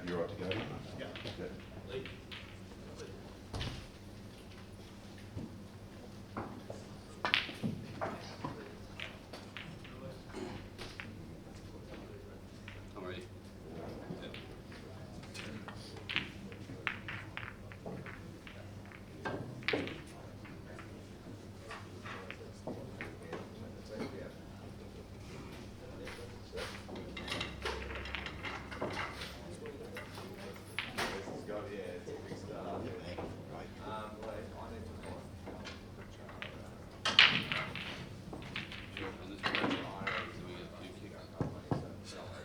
you're right to go. Yeah. Okay. I'm ready. On this one, so we get 2 kicks.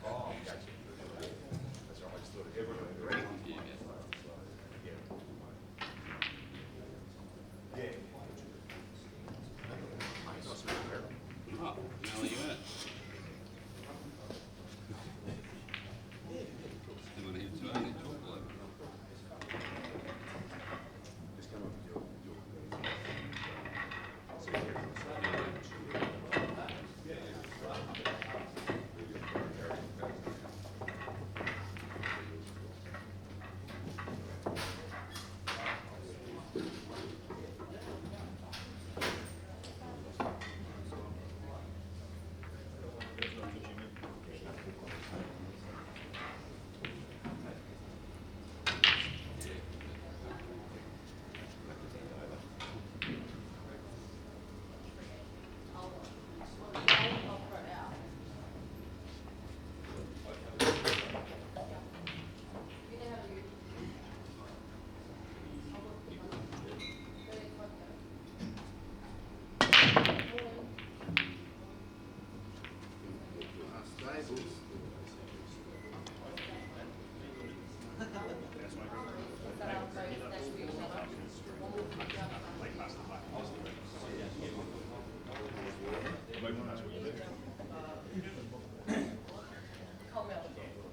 Oh, now you in it. I'm gonna hit 2 and hit 12.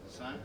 Son?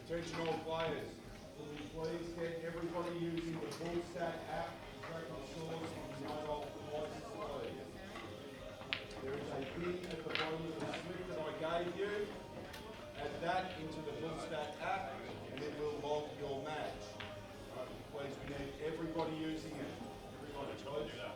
Attention all players, will you please get everybody using the full stack app to track your scores on the mobile devices, please. There is a pin at the bottom of the slip that I gave you. Add that into the full stack app and it will log your match. Please, we need everybody using it. Everybody, please.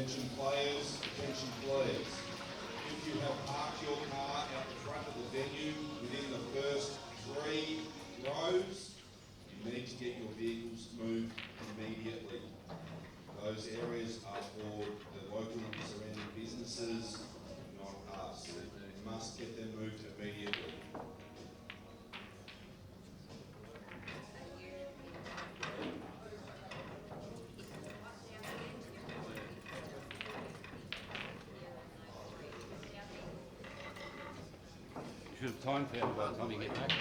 Attention players, attention please. If you have parked your car out the front of the venue within the first 3 rows, you need to get your vehicles moved immediately. Those areas are for the local and surrounding businesses, not us. You must get them moved immediately. You should have time for that by the time you get back.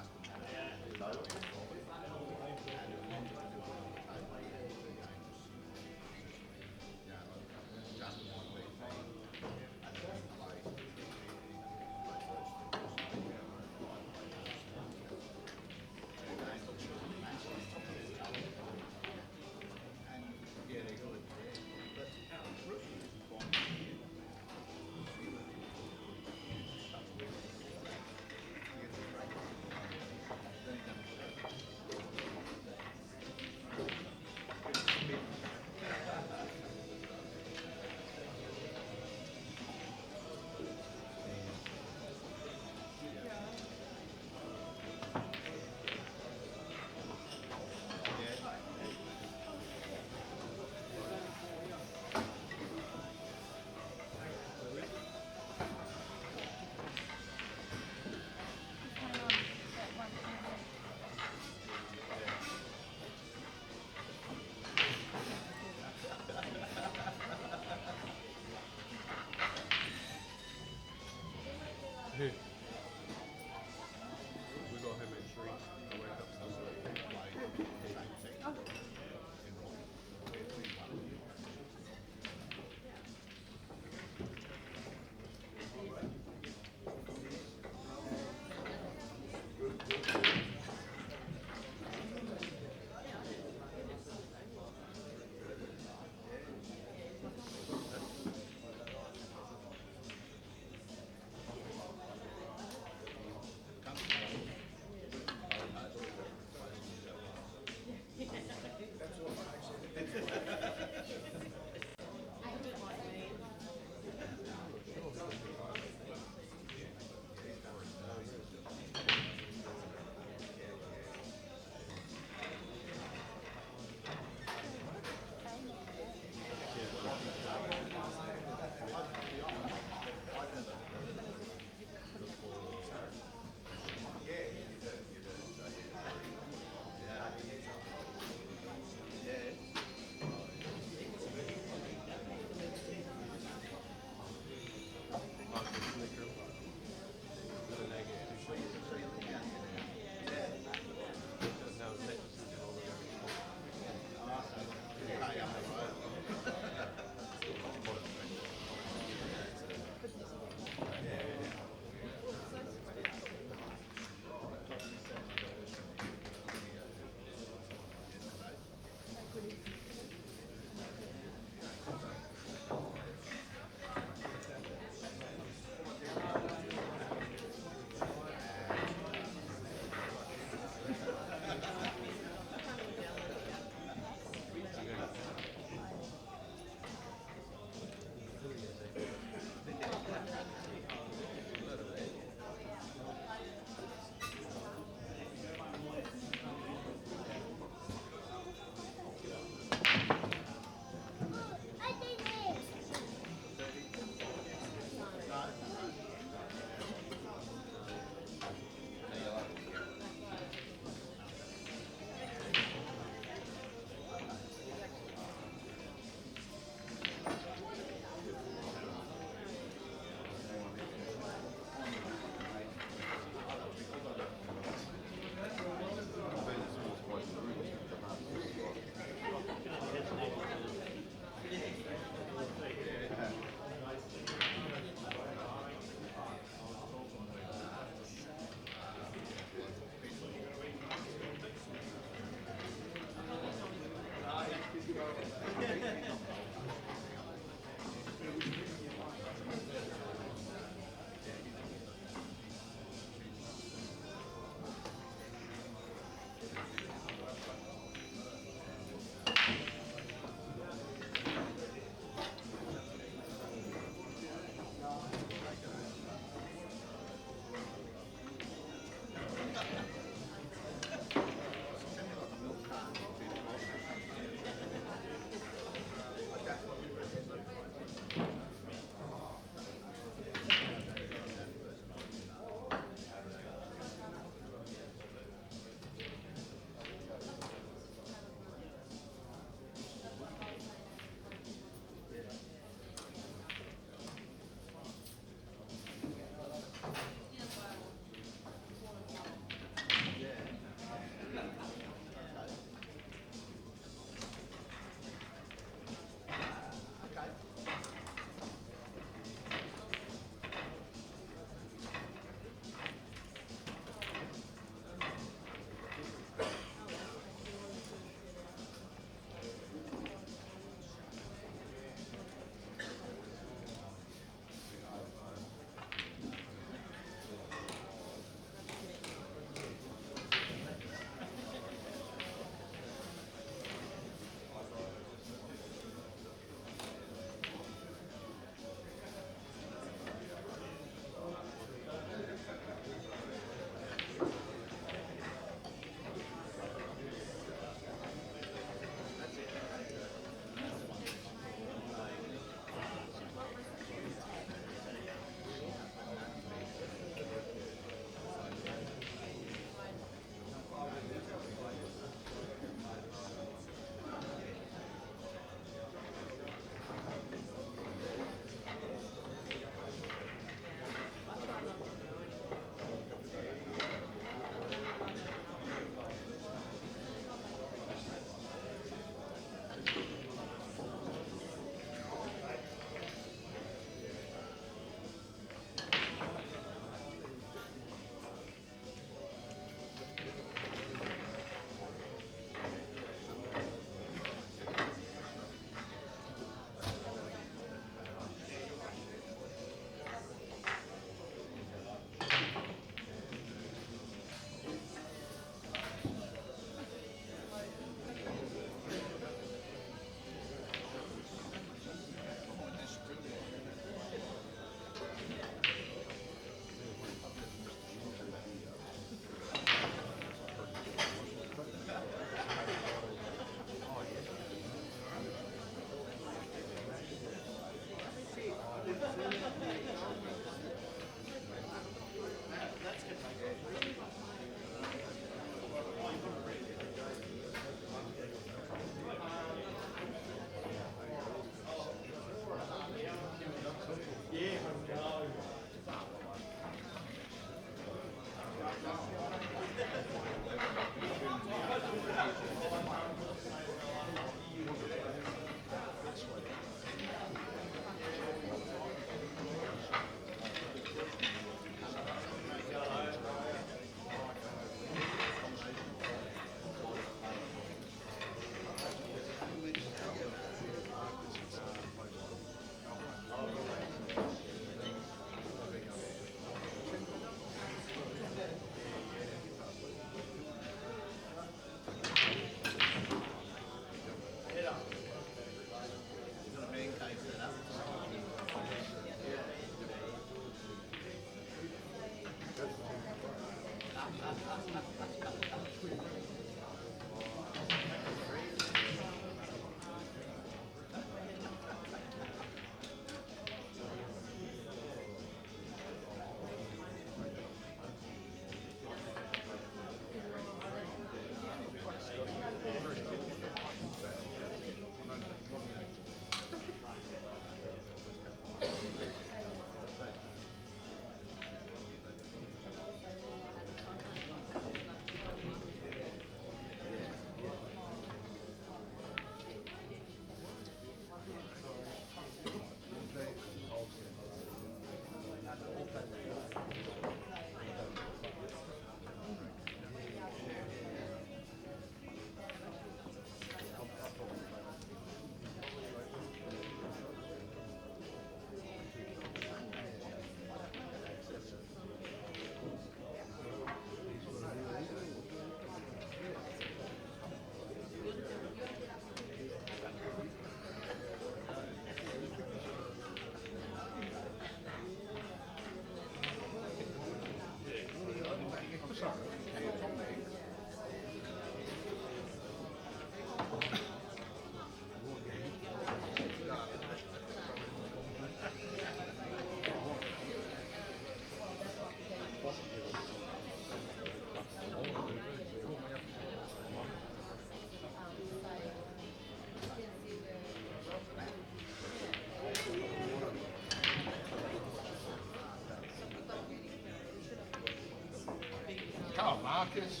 Marcus.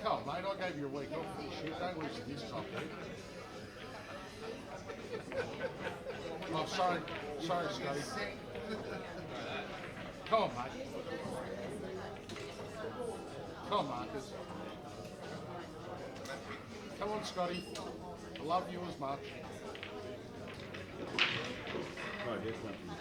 Come on, mate, I gave you a week off for this shit. Don't listen this time, dude. Oh, sorry, Scotty. Come on, mate. Come on, Marcus. Come on, Scotty. I love you as much. No, there's one from the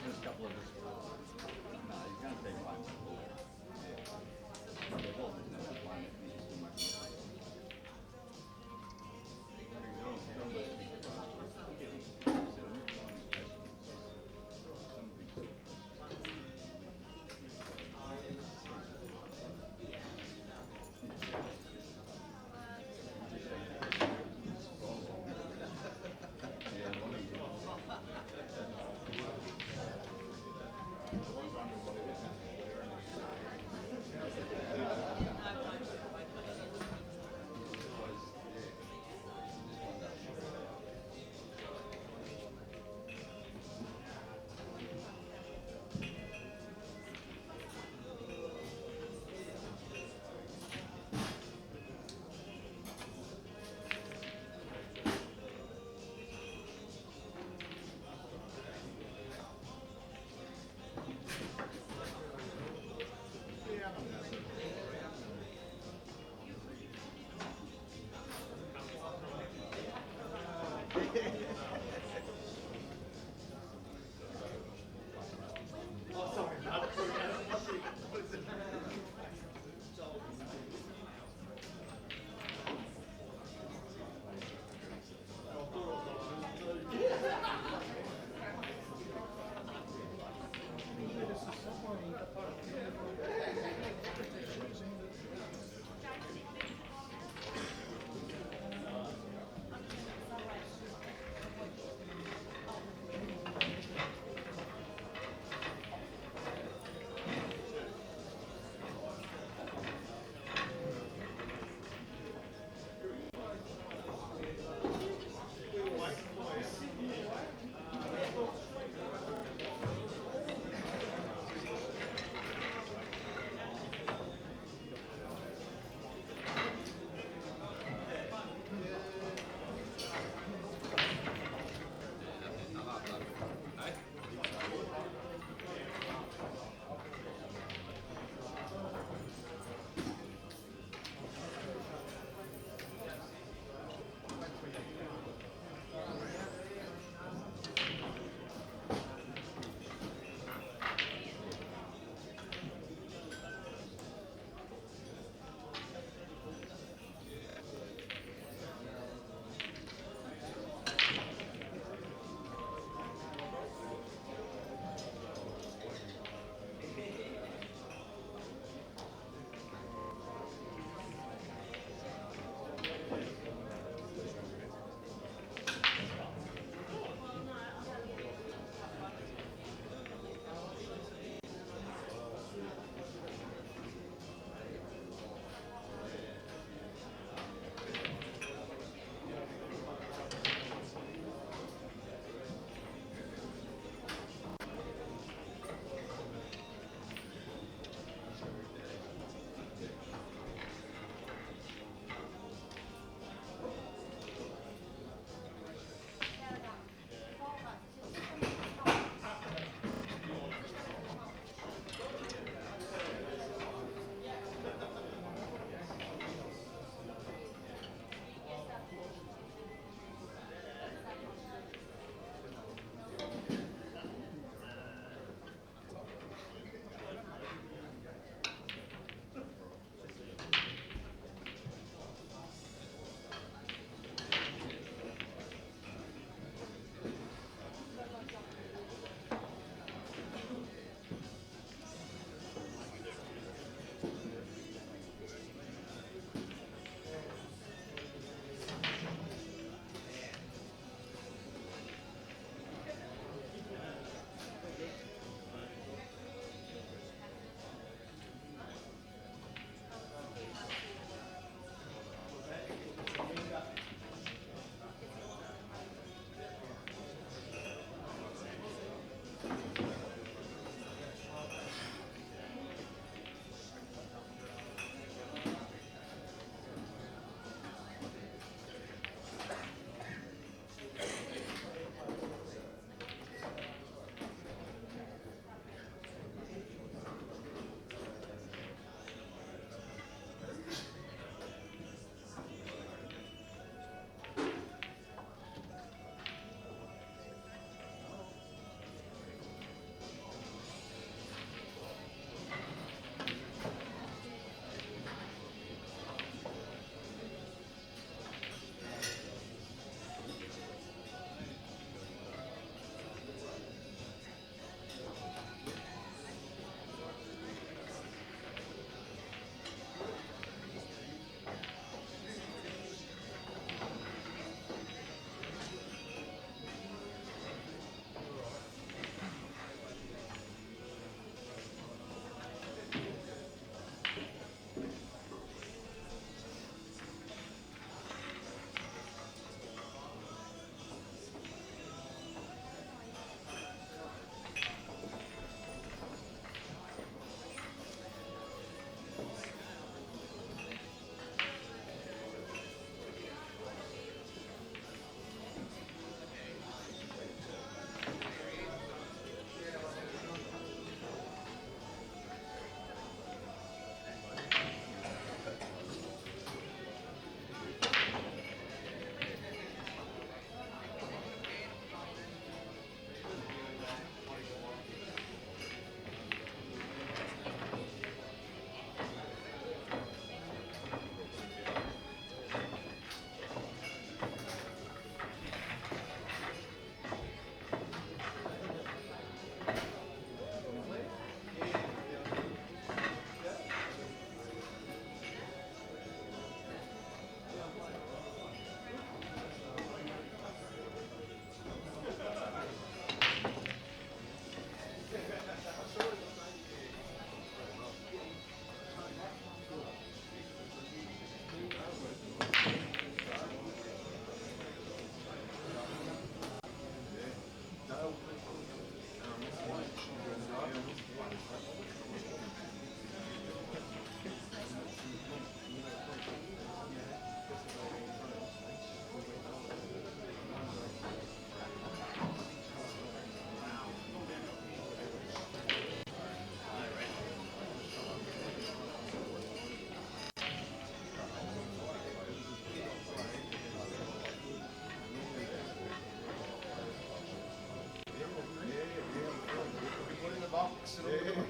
There's a couple of us. No, you can't take one.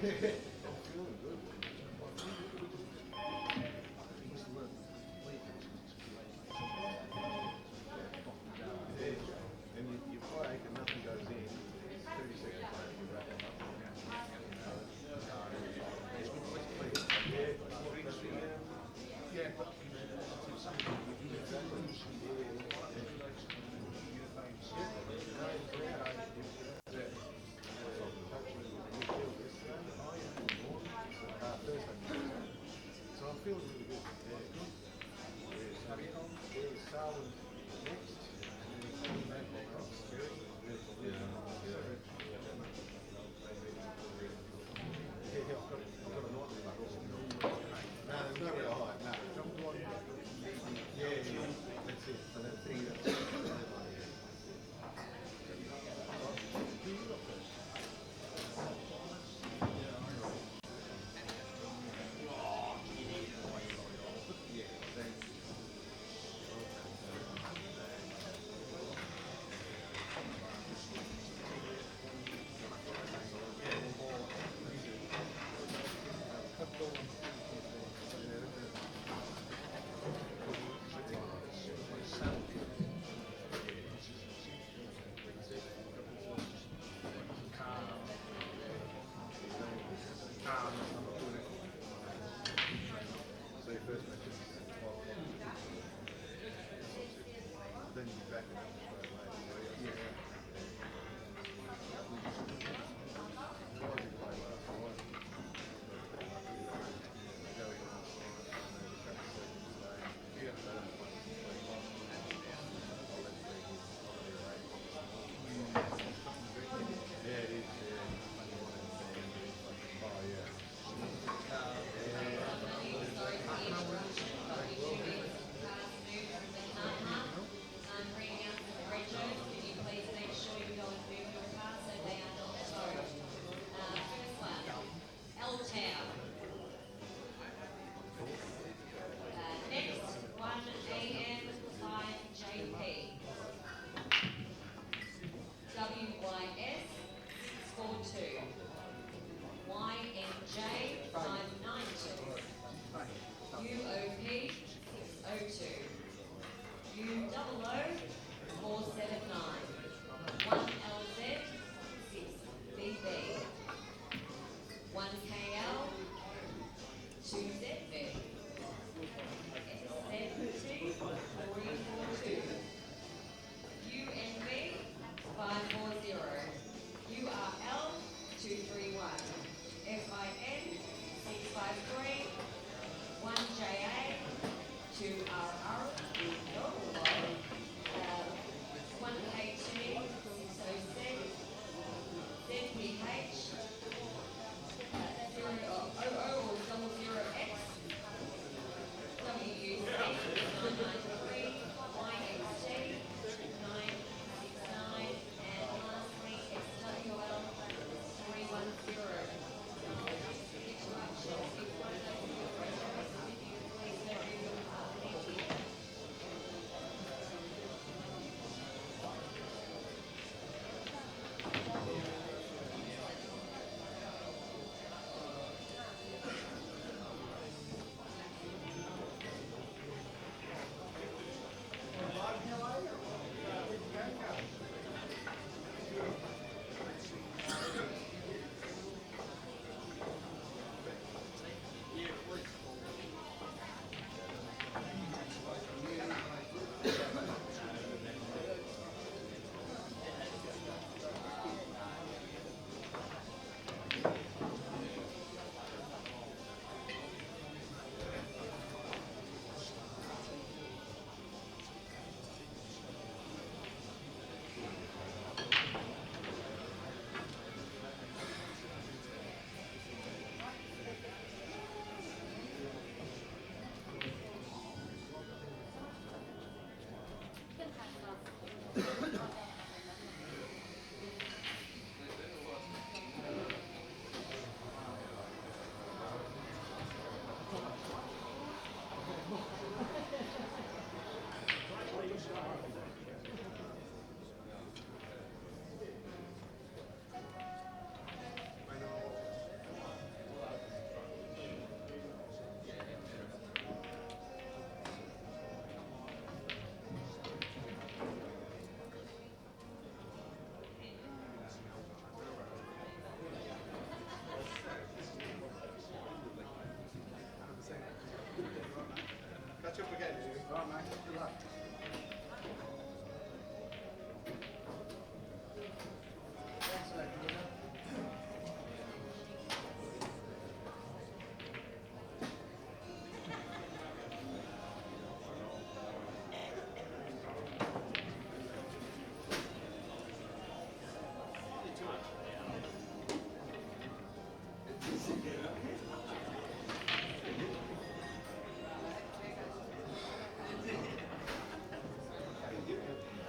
And you flag and nothing goes in. 30 seconds later, you wrap them up.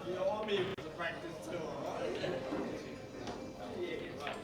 You know, I mean, it's a practice too, right? Yeah, right.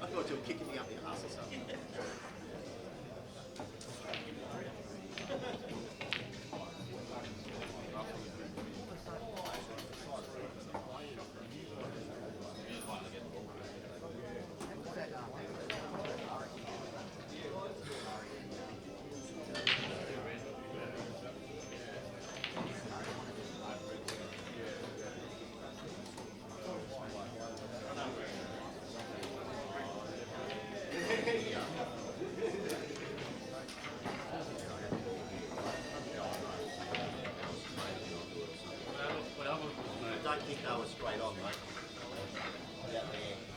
I thought you were kicking me up the ass or something. I don't think they were straight on, mate. Yeah,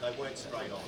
they weren't straight on.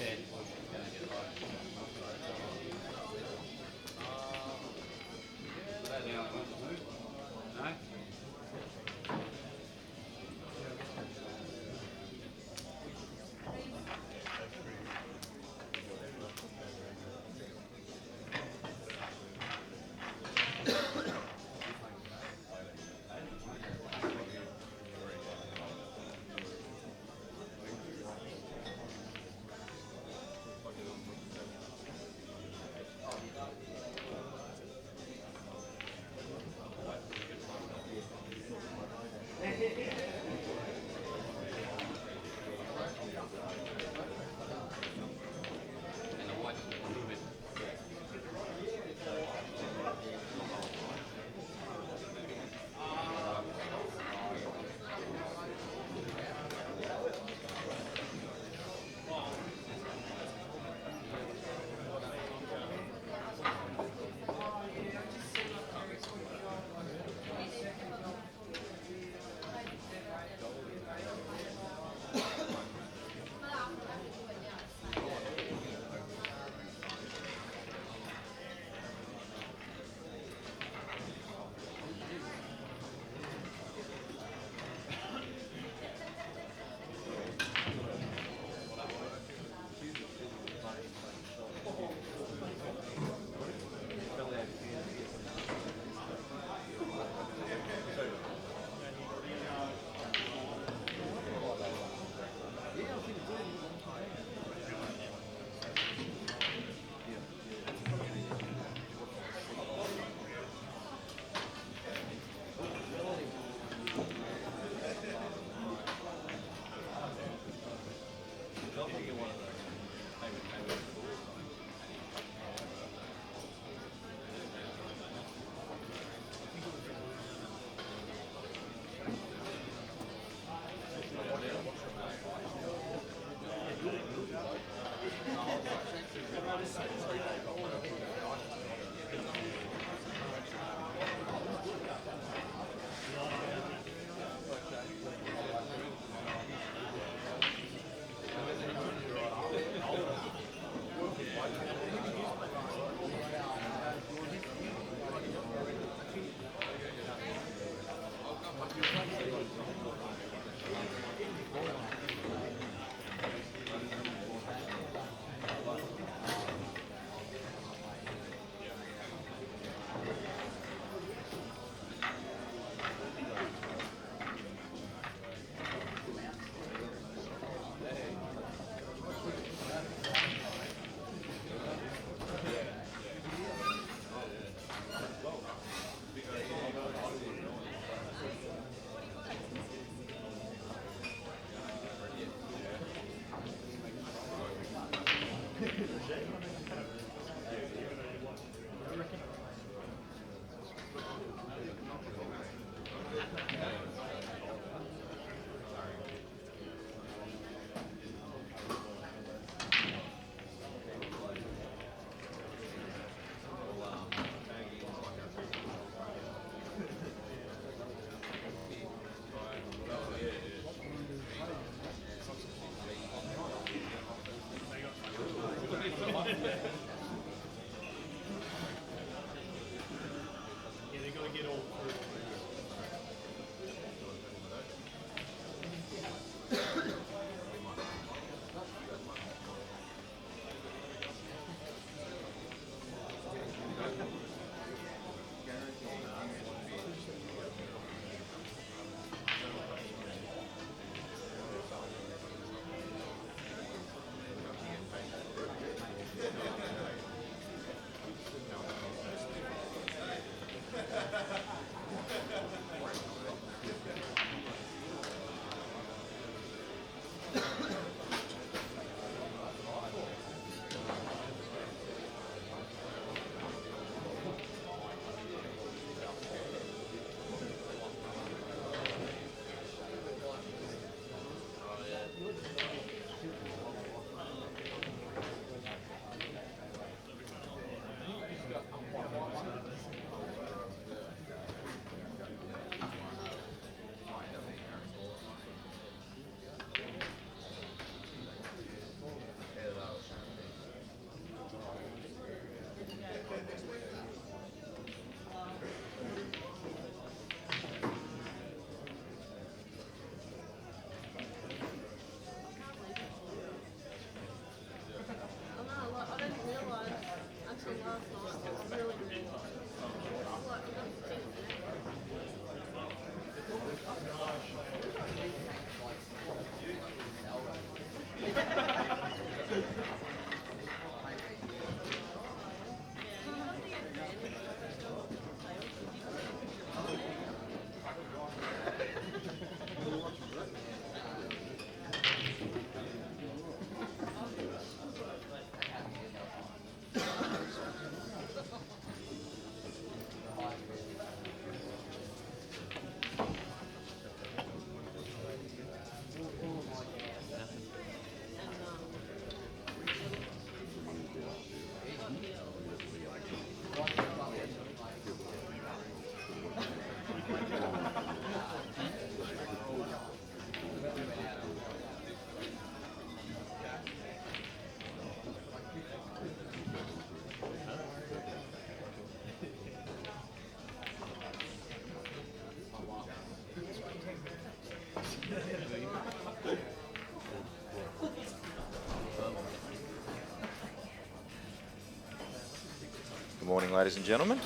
ladies and gentlemen.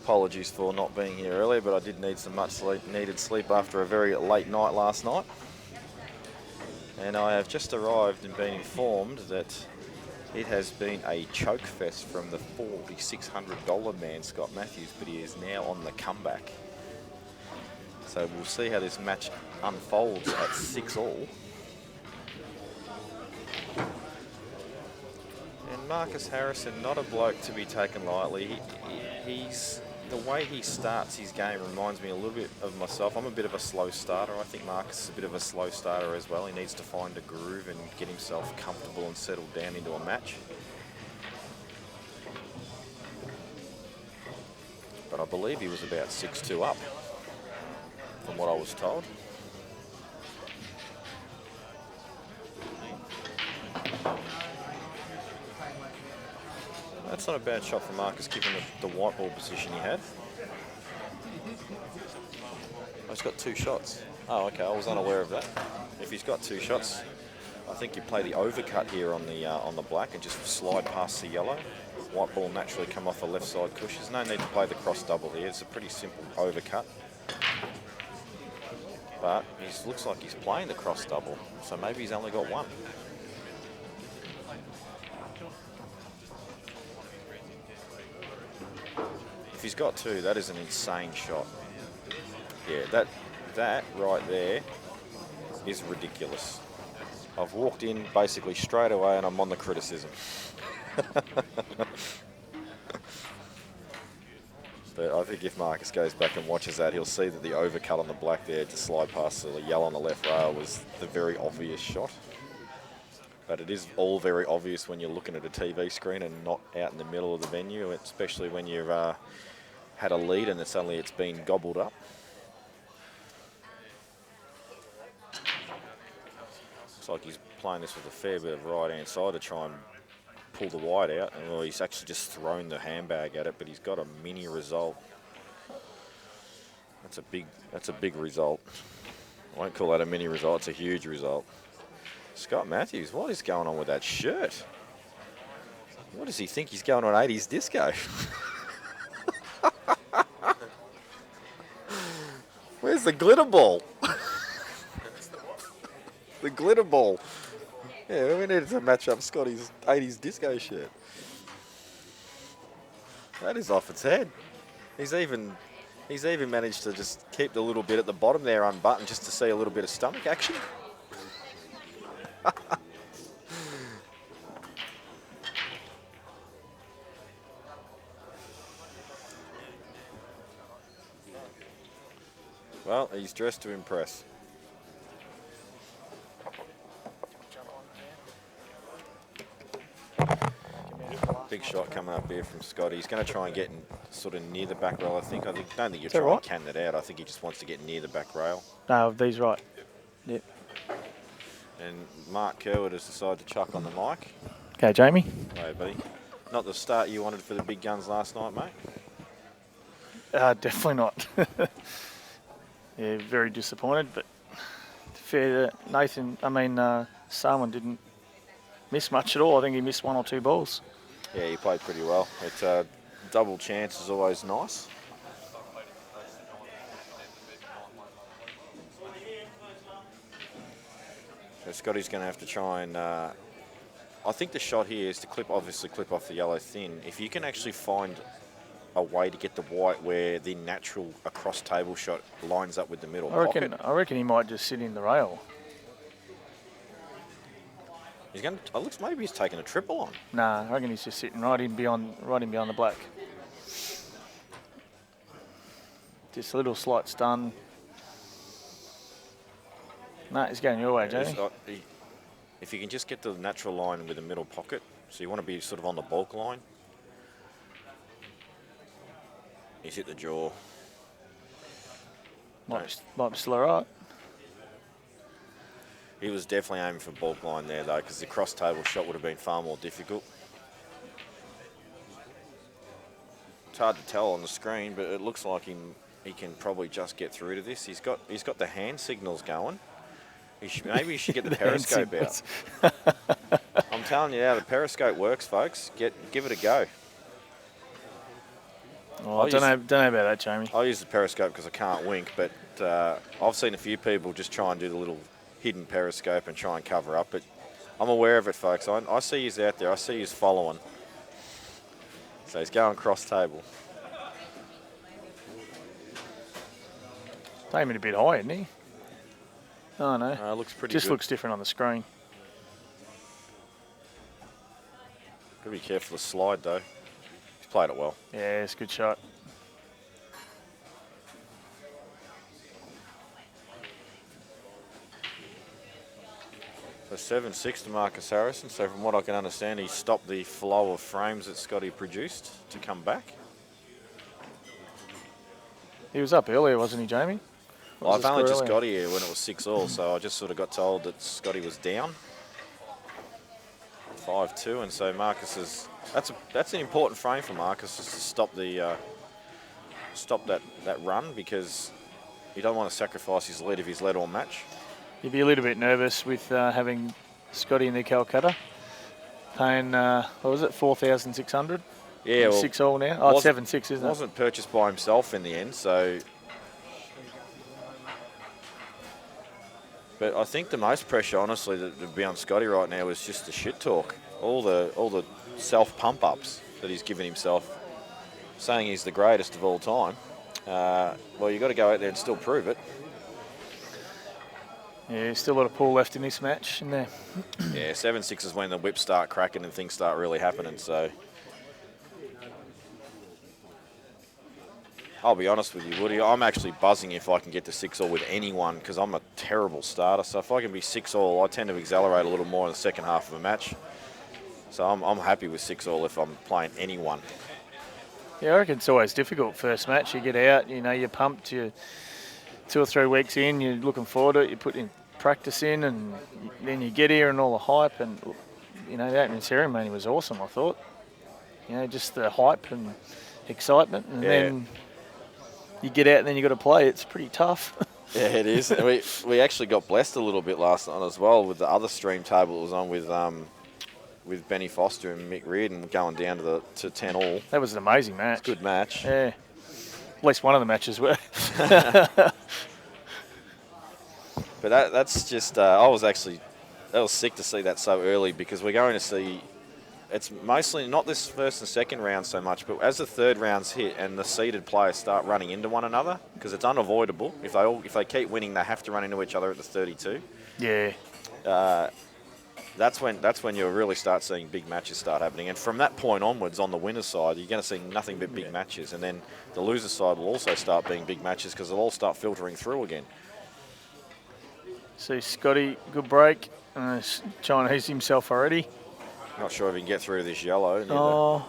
Apologies for not being here earlier, but I did need some needed sleep after a very late night last night. And I have just arrived and been informed that it has been a choke fest from the $4,600 man, Scott Matthews, but he is now on the comeback. So we'll see how this match unfolds at 6-all. And Marcus Harrison, not a bloke to be taken lightly. He's the way he starts his game reminds me a little bit of myself. I'm a bit of a slow starter. I think Marcus is a bit of a slow starter as well. He needs to find a groove and get himself comfortable and settle down into a match. But I believe he was about 6-2 up, from what I was told. That's not a bad shot from Marcus, given the white ball position he had. Oh, he's got 2 shots. Oh, okay, I was unaware of that. If he's got 2 shots, I think you play the overcut here on the black and just slide past the yellow. White ball naturally come off the left side cush. There's no need to play the cross double here. It's a pretty simple overcut. But he looks like he's playing the cross double, so maybe he's only got 1. If he's got 2, that is an insane shot. Yeah, that right there is ridiculous. I've walked in basically straight away and I'm on the criticism. But I think if Marcus goes back and watches that, he'll see that the overcut on the black there to slide past the yellow on the left rail was the very obvious shot. But it is all very obvious when you're looking at a TV screen and not out in the middle of the venue, especially when you've had a lead and it's been gobbled up. Looks like he's playing this with a fair bit of right-hand side to try and pull the white out. And well, he's actually just thrown the handbag at it, but he's got a mini result. That's a big result. I won't call that a mini result, it's a huge result. Scott Matthews, what is going on with that shirt? What does he think he's going on 80s disco? Where's the glitter ball? The glitter ball. Yeah, we needed to match up Scotty's 80s disco shirt. That is off its head. He's even managed to just keep the little bit at the bottom there unbuttoned just to see a little bit of stomach action. Well, he's dressed to impress. Big shot coming up here from Scotty. He's going to try and get in, sort of near the back rail, I think. I don't think you're trying to can that out. I think he just wants to get near the back rail. No, these right. Yep. And Mark Kerwood has decided to chuck on the mic. Okay, Jamie. Hey, buddy. Not the start you wanted for the big guns last night, mate? Definitely not. Yeah, very disappointed, but fair that Sarwin didn't miss much at all. I think he missed 1 or 2 balls. Yeah, he played pretty well. It's double chance is always nice. So Scotty's going to have to try and... I think the shot here is to obviously clip off the yellow thin. If you can actually find a way to get the white where the natural across table shot lines up with the middle pocket. I reckon he might just sit in the rail. He's going to... looks maybe he's taking a triple on. Nah, I reckon he's just sitting right in beyond the black. Just a little slight stun. Nah, he's going your way, Jamie. If you can just get to the natural line with the middle pocket, so you want to be sort of on the bulk line. He's hit the jaw. Might be still all right. He was definitely aiming for bulk line there, though, because the cross table shot would have been far more difficult. It's hard to tell on the screen, but it looks like he can probably just get through to this. He's got the hand signals going. Maybe he should get the periscope out. I'm telling you how the periscope works, folks. Give it a go. Oh, I don't know about that, Jamie. I use the periscope because I can't wink, but I've seen a few people just try and do the little hidden periscope and try and cover up. But I'm aware of it, folks. I see he's out there. I see he's following. So he's going cross table. Aiming a bit high, isn't he? Oh, no. Looks pretty Just good. looks different on the screen. Got to be careful of the slide, though. He's played it well. Yeah, it's a good shot. So 7-6 to Marcus Harrison. So from what I can understand, he stopped the flow of frames that Scotty produced to come back. He was up earlier, wasn't he, Jamie? What was I've the only score just earlier? got here when it was 6-all, so I just sort of got told that Scotty was down. 5-2, and so Marcus is... That's an important frame for Marcus, just to stop the stop that run, because you don't want to sacrifice his lead if he's led all match. You'd be a little bit nervous with having Scotty in the Calcutta, paying, what was it, 4,600? Yeah, well, 6-all now? Oh, it's 7-6, isn't it? Wasn't purchased by himself in the end, so... But I think the most pressure, honestly, that would be on Scotty right now is just the shit talk. All the self-pump-ups that he's given himself, saying he's the greatest of all time. Well, you've got to go out there and still prove it. Yeah, still a lot of pull left in this match, isn't there? Yeah, 7-6 is when the whips start cracking and things start really happening, so... I'll be honest with you, Woody, I'm actually buzzing if I can get to 6-all with anyone, because I'm a terrible starter. So if I can be 6-all, I tend to accelerate a little more in the second half of a match. So I'm happy with 6-all if I'm playing anyone. Yeah, I reckon it's always difficult first match. You get out, you know, you're pumped, you're 2 or 3 weeks in, you're looking forward to it, you put in practice in, and then you get here and all the hype, and, you know, the opening ceremony was awesome, I thought. You know, just the hype and excitement, and then you get out and then you got to play. It's pretty tough. Yeah, it is. we actually got blessed a little bit last night as well with the other stream table that was on with Benny Foster and Mick Reardon going down to 10-all. That was an amazing match. It's a good match. Yeah. At least one of the matches were. But that's just, that was sick to see that so early, because we're going to see, it's mostly not this first and second round so much, but as the third round's hit and the seeded players start running into one another, because it's unavoidable. If they keep winning, they have to run into each other at the 32. Yeah. That's when you'll really start seeing big matches start happening. And from that point onwards, on the winner's side, you're going to see nothing but big matches. And then the loser's side will also start being big matches, because they'll all start filtering through again. See Scotty, good break. Trying to ease himself already. Not sure if he can get through this yellow. Oh,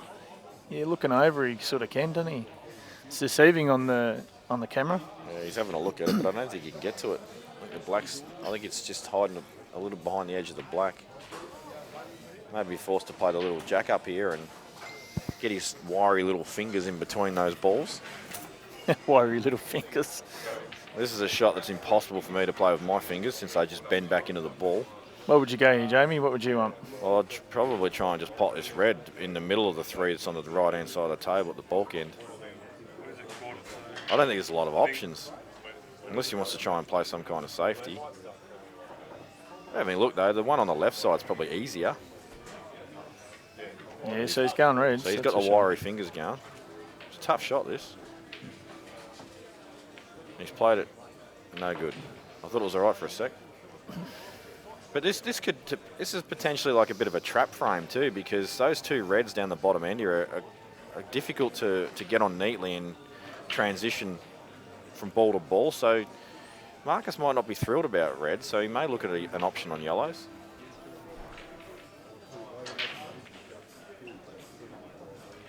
yeah, looking over, he sort of can, doesn't he? It's deceiving on the camera. Yeah, he's having a look at it, but I don't think he can get to it. I think it's just hiding a little behind the edge of the black. Maybe be forced to play the little jack up here and get his wiry little fingers in between those balls. Wiry little fingers. This is a shot that's impossible for me to play with my fingers, since I just bend back into the ball. What would you go here, Jamie? What would you want? Well, I'd probably try and just pot this red in the middle of the three that's on the right-hand side of the table at the bulk end. I don't think there's a lot of options, unless he wants to try and play some kind of safety. I mean, look, though, the one on the left side's probably easier. Yeah, so he's going red. So he's got the wiry fingers going. It's a tough shot, this. He's played it no good. I thought it was all right for a sec. But this is potentially like a bit of a trap frame too, because those 2 reds down the bottom end here are difficult to get on neatly and transition from ball to ball. So Marcus might not be thrilled about red, so he may look at an option on yellows.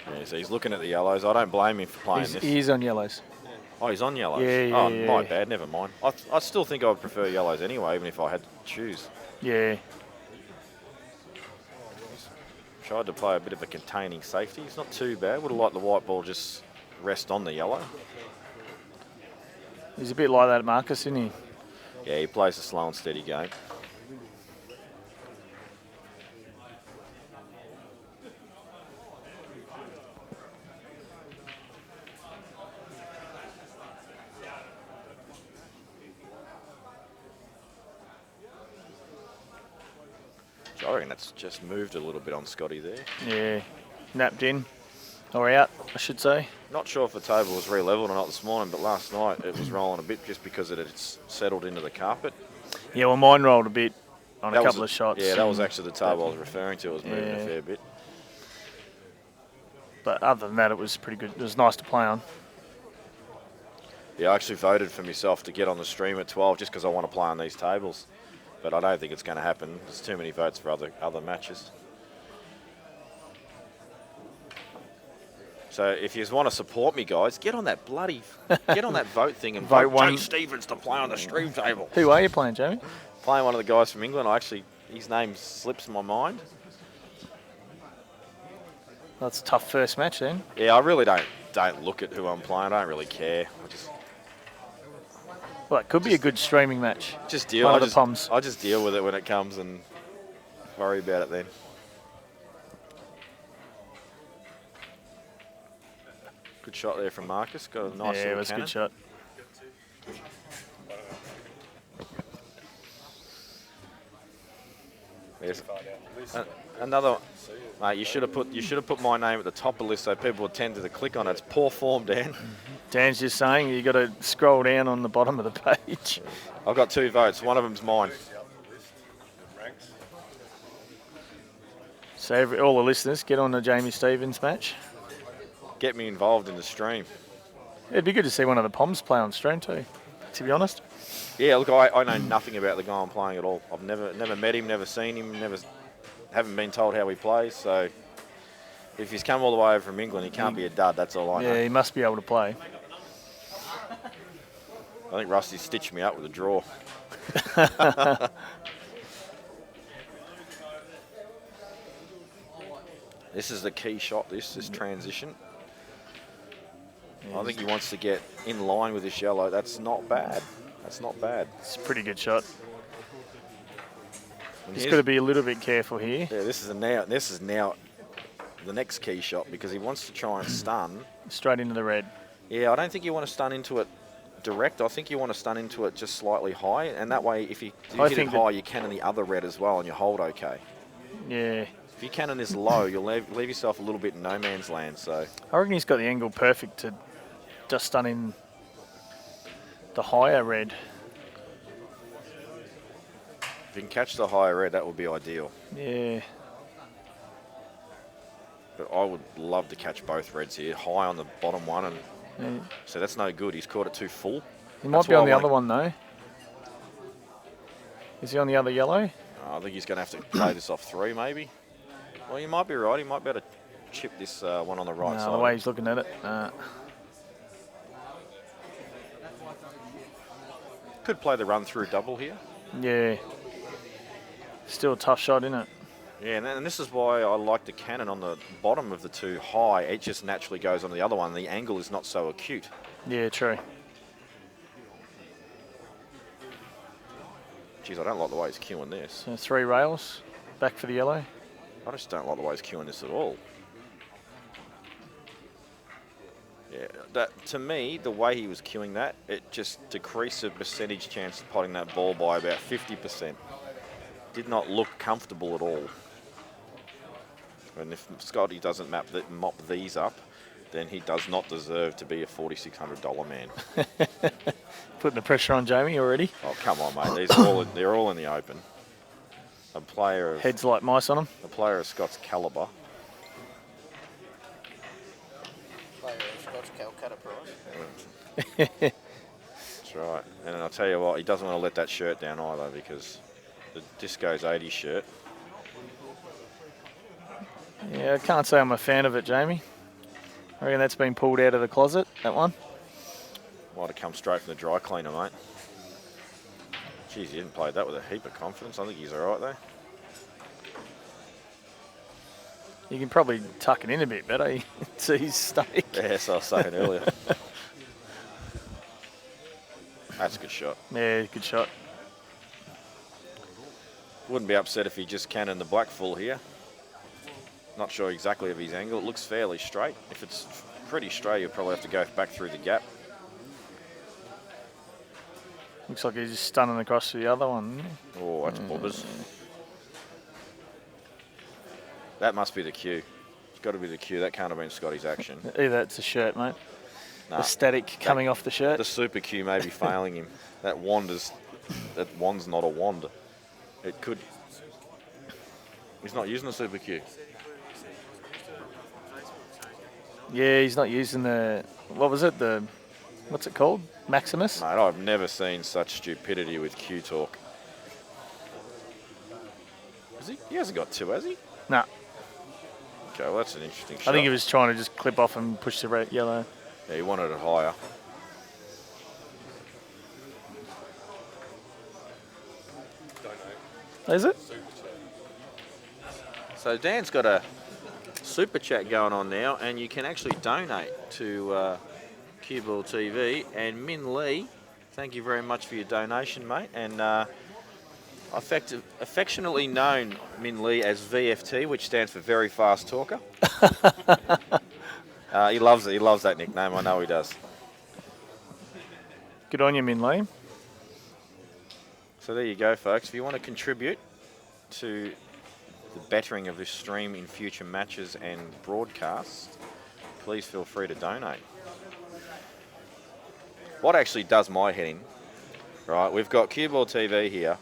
Yeah, so he's looking at the yellows. I don't blame him for playing this. He's on yellows. Oh, he's on yellows. Yeah, my bad. Never mind. I still think I would prefer yellows anyway, even if I had to choose. Yeah. Tried to play a bit of a containing safety. It's not too bad. Would have liked the white ball just rest on the yellow. He's a bit like that, Marcus, isn't he? Yeah, he plays a slow and steady game. I reckon that's just moved a little bit on Scotty there. Yeah, napped in, or out, I should say. Not sure if the table was re-leveled or not this morning, but last night it was rolling a bit just because it had settled into the carpet. Yeah, well, mine rolled a bit on That a was couple of shots. Yeah, that was actually the table I was referring to. It was moving Yeah. a fair bit. But other than that, it was pretty good. It was nice to play on. Yeah, I actually voted for myself to get on the stream at 12 just because I want to play on these tables. But I don't think it's going to happen. There's too many votes for other matches. So if you want to support me, guys, get on that vote thing and vote one. Jake Stevens to play on the stream table. Who are you playing, Jamie? Playing one of the guys from England. His name slips my mind. That's a tough first match then. Yeah, I really don't look at who I'm playing. I don't really care. Well, it could be a good streaming match. Just deal. One of the Poms. I just deal with it when it comes and worry about it then. Good shot there from Marcus. Got a nice Yeah, it little was a cannon. good shot. Yes. Another, mate. You should have put my name at the top of the list so people would tend to click on it. It's poor form, Dan. Dan's just saying you got to scroll down on the bottom of the page. I've got 2 votes. One of them's mine. So all the listeners, get on the Jamie Stevens match. Get me involved in the stream. It'd be good to see one of the Poms play on stream too, to be honest. Yeah, look, I know nothing about the guy I'm playing at all. I've never met him, never seen him, haven't been told how he plays. So if he's come all the way over from England, he can't be a dud. That's all I know. Yeah, he must be able to play. I think Rusty stitched me up with a draw. This is the key shot, this transition. I think he wants to get in line with this yellow. That's not bad. That's not bad. It's a pretty good shot. And He's here's- got to be a little bit careful here. Yeah, this is now the next key shot because he wants to try and stun. Straight into the red. Yeah, I don't think you want to stun into it direct. I think you want to stun into it just slightly high, and that way if you hit it high, you cannon the other red as well and you hold okay. Yeah. If you cannon this low, you'll leave yourself a little bit in no man's land. So I reckon he's got the angle perfect to just stun in the higher red. if you can catch the higher red, that would be ideal. Yeah. But I would love to catch both reds here, high on the bottom one, and Yeah. so that's no good. He's caught it too full. He might That's be why on the I other one though. Is he on the other yellow? I think he's going to have to play this off 3, maybe. Well, you might be right. He might be able to chip this one on the right No, side. the way he's looking at it. Could play the run through double here. Yeah. Still a tough shot, isn't it? Yeah, and this is why I like the cannon on the bottom of the two high. It just naturally goes on the other one. The angle is not so acute. Yeah, true. Geez, I don't like the way he's queuing this. So 3 rails. Back for the yellow. I just don't like the way he's queuing this at all. Yeah, that to me, the way he was queuing that, it just decreased the percentage chance of potting that ball by about 50%. Did not look comfortable at all. And if Scotty doesn't mop these up, then he does not deserve to be a $4,600 man. Putting the pressure on Jamie already. Oh, come on, mate. They're all in the open. A player Heads like mice on him. of Scott's calibre. Player of Scotch Calcutta price. That's right. And I'll tell you what, he doesn't want to let that shirt down either because the Disco's 80 shirt. Yeah, I can't say I'm a fan of it, Jamie. I reckon that's been pulled out of the closet, that one. Might have come straight from the dry cleaner, mate. Jeez, he didn't play that with a heap of confidence. I think he's all right there. You can probably tuck it in a bit better. See his stake. Yes, I was saying earlier. That's a good shot. Yeah, good shot. Wouldn't be upset if he just cannoned the black full here. Not sure exactly of his angle. It looks fairly straight. If it's pretty straight, you'll probably have to go back through the gap. Looks like he's just stunning across to the other one. Oh, that's bubbers. That must be the cue. It's got to be the cue. That can't have been Scotty's action. Either it's a shirt, mate. Nah, The static coming off the shirt. the super cue may be failing him. That wand's not a wand. It could. He's not using the super cue. Yeah, he's not using the, what was it? What's it called? Maximus? Mate, I've never seen such stupidity with cue talk. Has he? He hasn't got two, has he? Nah. Okay, well that's an interesting shot. I think he was trying to just clip off and push the red, yellow. Yeah, he wanted it higher. Is it? So Dan's got a super chat going on now, and you can actually donate to CueballTV. And Min Lee, thank you very much for your donation, mate. And affectionately known Min Lee as VFT, which stands for Very Fast Talker. He loves it. He loves that nickname. I know he does. Good on you, Min Lee. So there you go, folks. If you want to contribute to the bettering of this stream in future matches and broadcasts, please feel free to donate. What actually does my head in, right, we've got CueballTV here.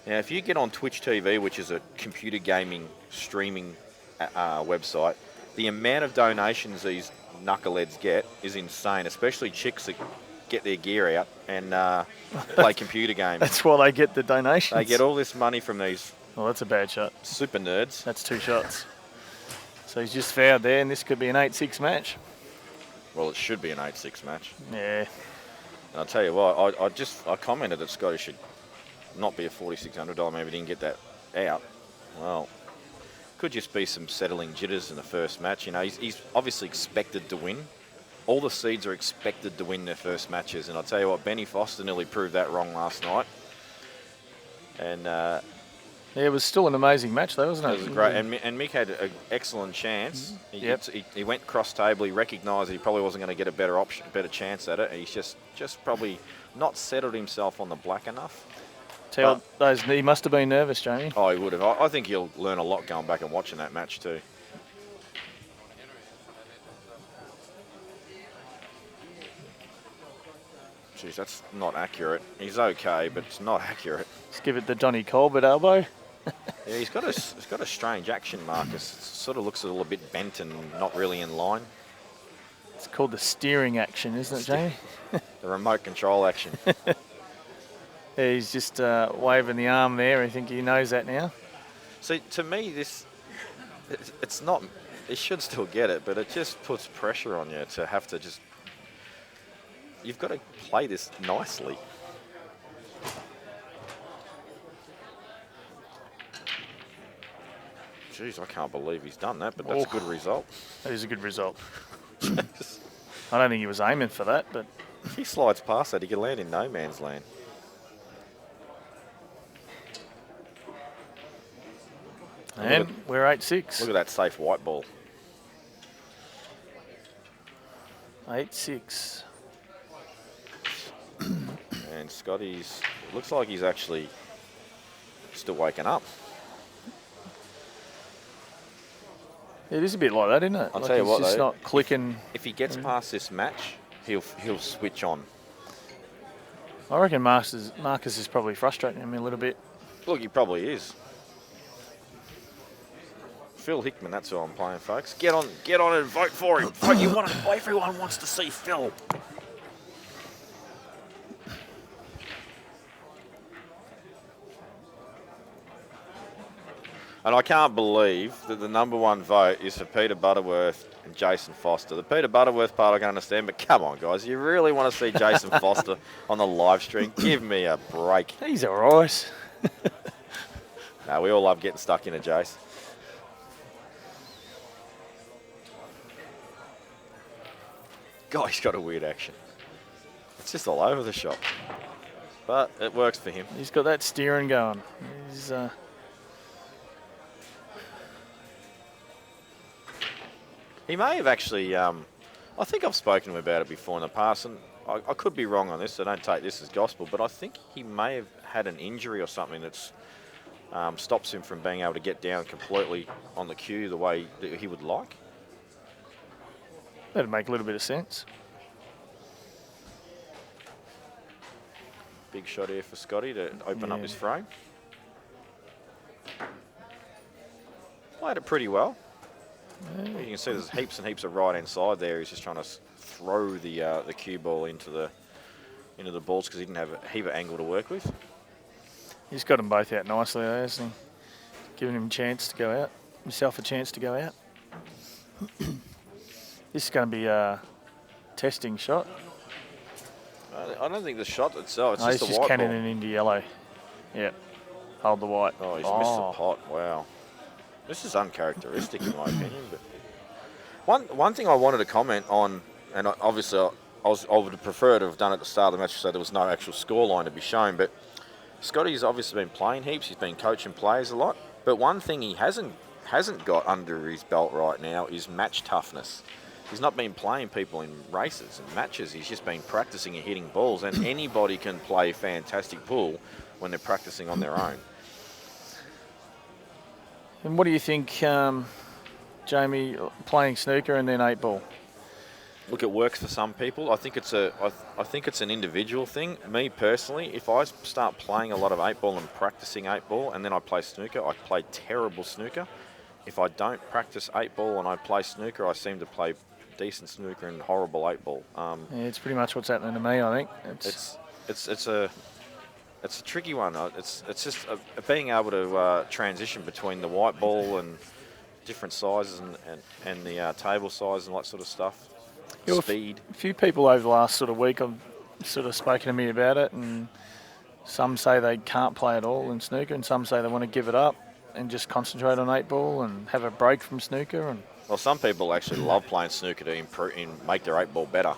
Now, if you get on Twitch TV, which is a computer gaming streaming website, the amount of donations these knuckleheads get is insane, especially chicks that get their gear out and play computer games. That's why they get the donations. They get all this money from these Well, that's a bad shot. super nerds. That's 2 shots. So he's just fouled there, and this could be an 8-6 match. Well, it should be an 8-6 match. Yeah. And I'll tell you what, I commented that Scotty should not be a $4,600 man, but didn't get that out. Well, could just be some settling jitters in the first match. You know, he's obviously expected to win. All the seeds are expected to win their first matches, and I'll tell you what, Benny Foster nearly proved that wrong last night. And Yeah, it was still an amazing match, though, wasn't it? it was great. And Mick had an excellent chance. He went cross table. He recognised that he probably wasn't going to get a better chance at it. He's just probably not settled himself on the black enough. He must have been nervous, Jamie. Oh, he would have. I think he'll learn a lot going back and watching that match too. Jeez, that's not accurate. He's okay, but it's not accurate. Let's give it the Donny Colbert elbow. Yeah, he's got a strange action, Marcus. It sort of looks a little bit bent and not really in line. It's called the steering action, isn't it, Jamie? The remote control action. Yeah, he's just waving the arm there. I think he knows that now. See, to me, it's not. He should still get it, but it just puts pressure on you to have to just. You've got to play this nicely. Jeez, I can't believe he's done that, but that's a good result. That is a good result. I don't think he was aiming for that, but If he slides past that, he can land in no man's land. and we're 8-6. Look at that safe white ball. 8-6. And Scotty's, looks like he's actually still waking up. It is a bit like that, isn't it? I'll tell you what, he's just though, not clicking. If he gets past this match, he'll switch on. I reckon Marcus is probably frustrating him a little bit. Look, he probably is. Phil Hickman, that's who I'm playing, folks. Get on and vote for him. Vote, everyone wants to see Phil. And I can't believe that the #1 vote is for Peter Butterworth and Jason Foster. The Peter Butterworth part I can understand, but come on, guys. You really want to see Jason Foster on the live stream? Give me a break. He's all right. No, we all love getting stuck in a Jace. God, he's got a weird action. It's just all over the shop. But it works for him. He's got that steering going. He's, He may have actually, I think I've spoken to him about it before in the past, and I could be wrong on this, so don't take this as gospel, but I think he may have had an injury or something that's stops him from being able to get down completely on the cue the way that he would like. That'd make a little bit of sense. Big shot here for Scotty to open up his frame. Played it pretty well. You can see there's heaps and heaps of right-hand side there. He's just trying to throw the cue ball into the balls because he didn't have a heap of angle to work with. He's got them both out nicely, though, hasn't he? Giving him a chance to go out. Himself a chance to go out. This is going to be a testing shot. I don't think the shot itself, it's No, just he's the just white ball. cannoning into yellow. Yep. Hold the white. Oh, he's missed the pot. Wow. This is uncharacteristic in my opinion. But one thing I wanted to comment on, and obviously I would have preferred to have done it at the start of the match so there was no actual scoreline to be shown, but Scotty's obviously been playing heaps. He's been coaching players a lot. But one thing he hasn't got under his belt right now is match toughness. He's not been playing people in races and matches. He's just been practicing and hitting balls. And anybody can play fantastic pool when they're practicing on their own. And what do you think, Jamie, playing snooker and then 8-ball? Look, it works for some people. I think it's an individual thing. Me personally, if I start playing a lot of 8-ball and practicing 8-ball and then I play snooker, I play terrible snooker. If I don't practice 8-ball and I play snooker, I seem to play decent snooker and horrible 8-ball. Yeah, it's pretty much what's happening to me, I think. It's a tricky one. It's just being able to transition between the white ball and different sizes and the table size and that sort of stuff. Speed. A few people over the last sort of week have sort of spoken to me about it, and some say they can't play at all in snooker, and some say they want to give it up and just concentrate on 8-ball and have a break from snooker. And well, some people actually love playing snooker to improve and make their 8-ball better.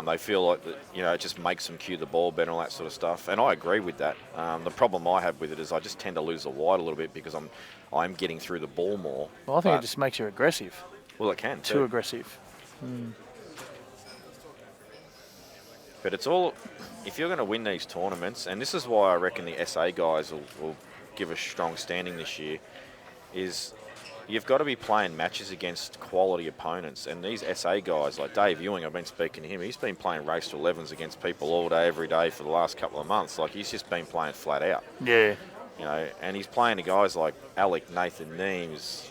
They feel like that, it just makes them cue the ball better and all that sort of stuff. And I agree with that. The problem I have with it is I just tend to lose the white a little bit because I'm getting through the ball more. Well, I think it just makes you aggressive. Well, it can too aggressive. But it's all, if you're going to win these tournaments, and this is why I reckon the SA guys will give a strong standing this year, is you've got to be playing matches against quality opponents. And these SA guys, like Dave Ewing, I've been speaking to him, he's been playing race to 11s against people all day, every day for the last couple of months. Like, he's just been playing flat out. Yeah. And he's playing to guys like Alec, Nathan Neems,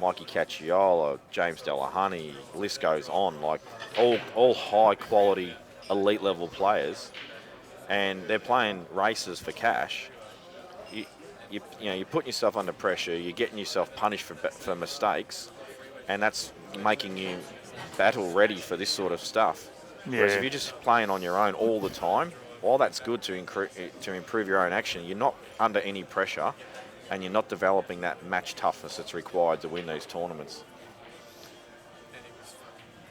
Mikey Cacchiola, James Delahunty, list goes on, like all high quality, elite level players, and they're playing races for cash. You're putting yourself under pressure, you're getting yourself punished for mistakes, and that's making you battle ready for this sort of stuff. Yeah. Whereas if you're just playing on your own all the time, while that's good to improve your own action, you're not under any pressure and you're not developing that match toughness that's required to win these tournaments.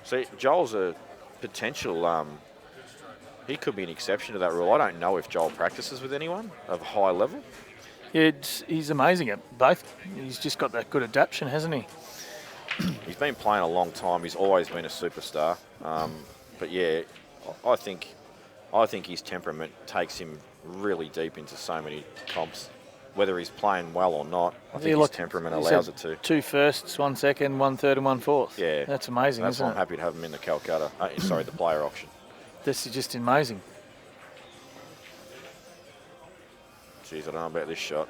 See, Joel's a potential, he could be an exception to that rule. I don't know if Joel practices with anyone of high level. Yeah, he's amazing at both. He's just got that good adaptation, hasn't he? He's been playing a long time. He's always been a superstar. But yeah, I think his temperament takes him really deep into so many comps. Whether he's playing well or not, I think his temperament allows it to. 2 firsts, 1 second, 1 third and 1 fourth. Yeah. That's amazing, That's isn't why it? I'm happy to have him in the Calcutta. The player auction. This is just amazing. Jeez, I don't know about this shot.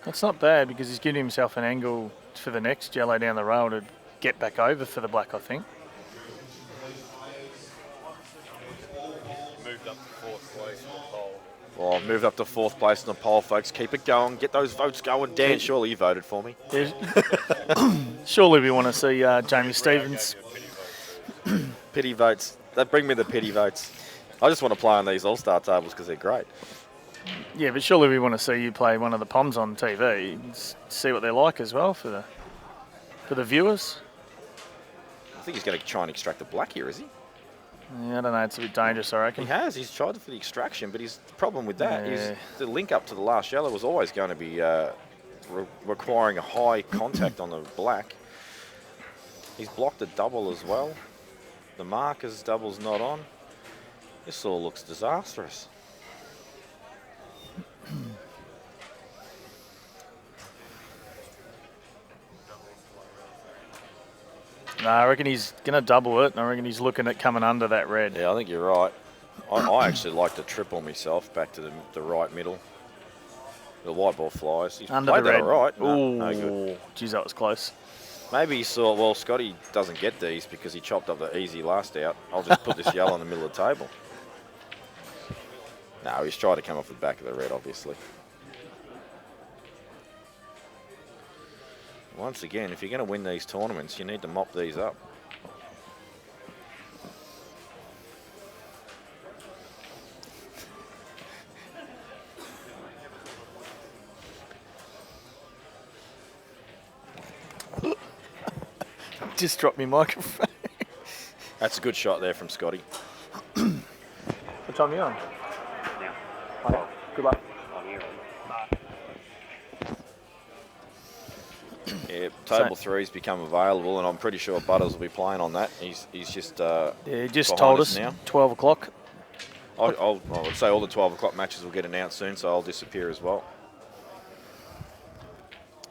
That's not bad because he's giving himself an angle for the next yellow down the rail to get back over for the black, I think. Moved up to 4th place in the poll. Well, I've moved up to 4th place in the poll, folks. Keep it going. Get those votes going. Dan, surely you voted for me. Surely we want to see Jamie Stevens. Pity votes. That bring me the pity votes. I just want to play on these all-star tables because they're great. Yeah, but surely we want to see you play one of the Poms on TV and see what they're like as well for the viewers. I think he's going to try and extract the black here, is he? Yeah, I don't know. It's a bit dangerous, I reckon. He has. He's tried for the extraction, but the problem with that is the link up to the last yellow was always going to be requiring a high contact on the black. He's blocked a double as well. The marker's double's not on. This all looks disastrous. No, I reckon he's going to double it, and I reckon he's looking at coming under that red. Yeah, I think you're right. I actually like to triple myself back to the right middle. The white ball flies. He's Under played the that red. all right. No, Ooh, no good. geez, that was close. Maybe he thought, well, Scotty doesn't get these because he chopped up the easy last out. I'll just put this yellow in the middle of the table. No, he's tried to come off the back of the red, obviously. Once again, if you're going to win these tournaments, you need to mop these up. Just dropped my microphone. That's a good shot there from Scotty. What time are you on? Now, Okay. Good luck. I'm here. Yeah, table three's become available, and I'm pretty sure Butters will be playing on that. He's just Yeah, he just behind told us us now. 12 o'clock. I would say all the 12 o'clock matches will get announced soon, so I'll disappear as well.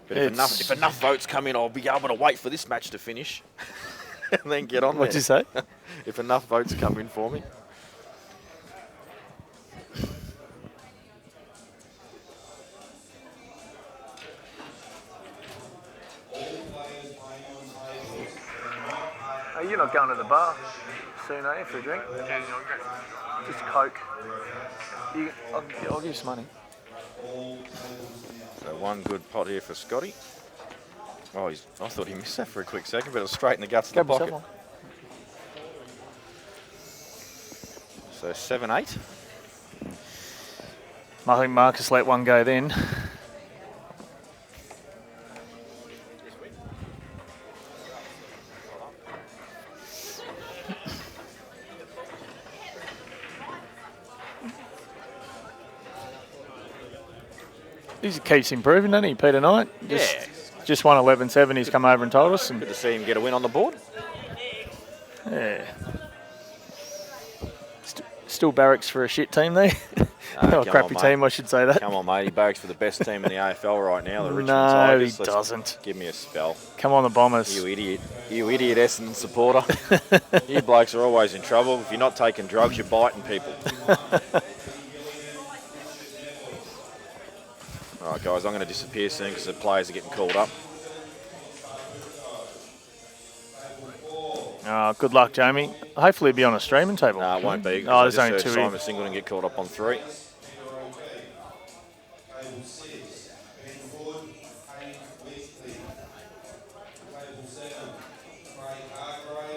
But if enough votes come in, I'll be able to wait for this match to finish and then get on What'd there. you say? If enough votes come in for me. Oh, you're not going to the bar soon, are you, for a drink? Just Coke. I'll give you some money. So one good pot here for Scotty. Oh, I thought he missed that for a quick second, but it was straight in the guts of the Grab pocket. yourself one. So 7-8. I think Marcus let one go then. He keeps improving, doesn't he, Peter Knight? Just won 11-7. He's come over and told us. And Good to see him get a win on the board. yeah. Still barracks for a shit team there. Or come a crappy on, team, I should say that. Come on, mate. He barracks for the best team in the AFL right now, the Richmond No, Tigers. he doesn't. Give me a spell. Come on, the Bombers. You idiot. You idiot Essendon supporter. You blokes are always in trouble. If you're not taking drugs, you're biting people. All right, guys, I'm going to disappear soon because the players are getting called up. Good luck, Jamie. Hopefully, it'll be on a streaming table. No, it won't be. Oh, I there's just only heard two. Simon Singleton get called up on 3.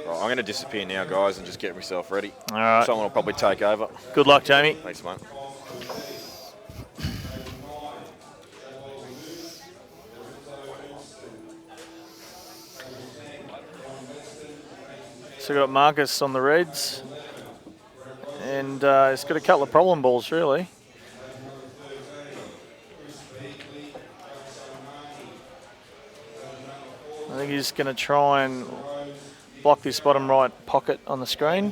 Right, I'm going to disappear now, guys, and just get myself ready. All right. Someone will probably take over. Good luck, Jamie. Thanks, mate. So we've got Marcus on the Reds. And he's got a couple of problem balls, really. I think he's going to try and block this bottom right pocket on the screen.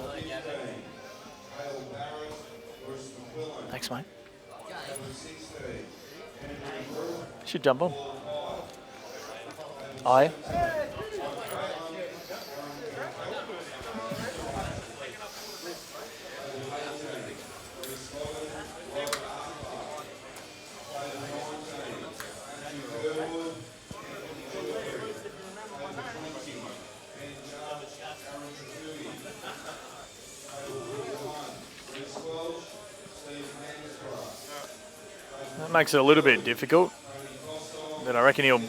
Thanks, mate. Should jump on. Aye. That makes it a little bit difficult, but I reckon he'll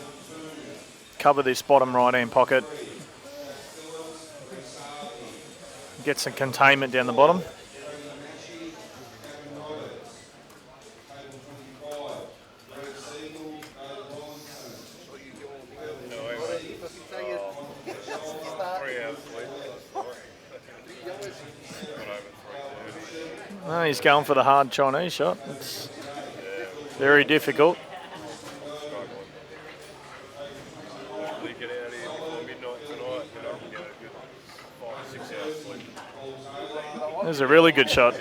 cover this bottom right-hand pocket, get some containment down the bottom. Oh, he's going for the hard Chinese shot. It's very difficult. There's a really good shot.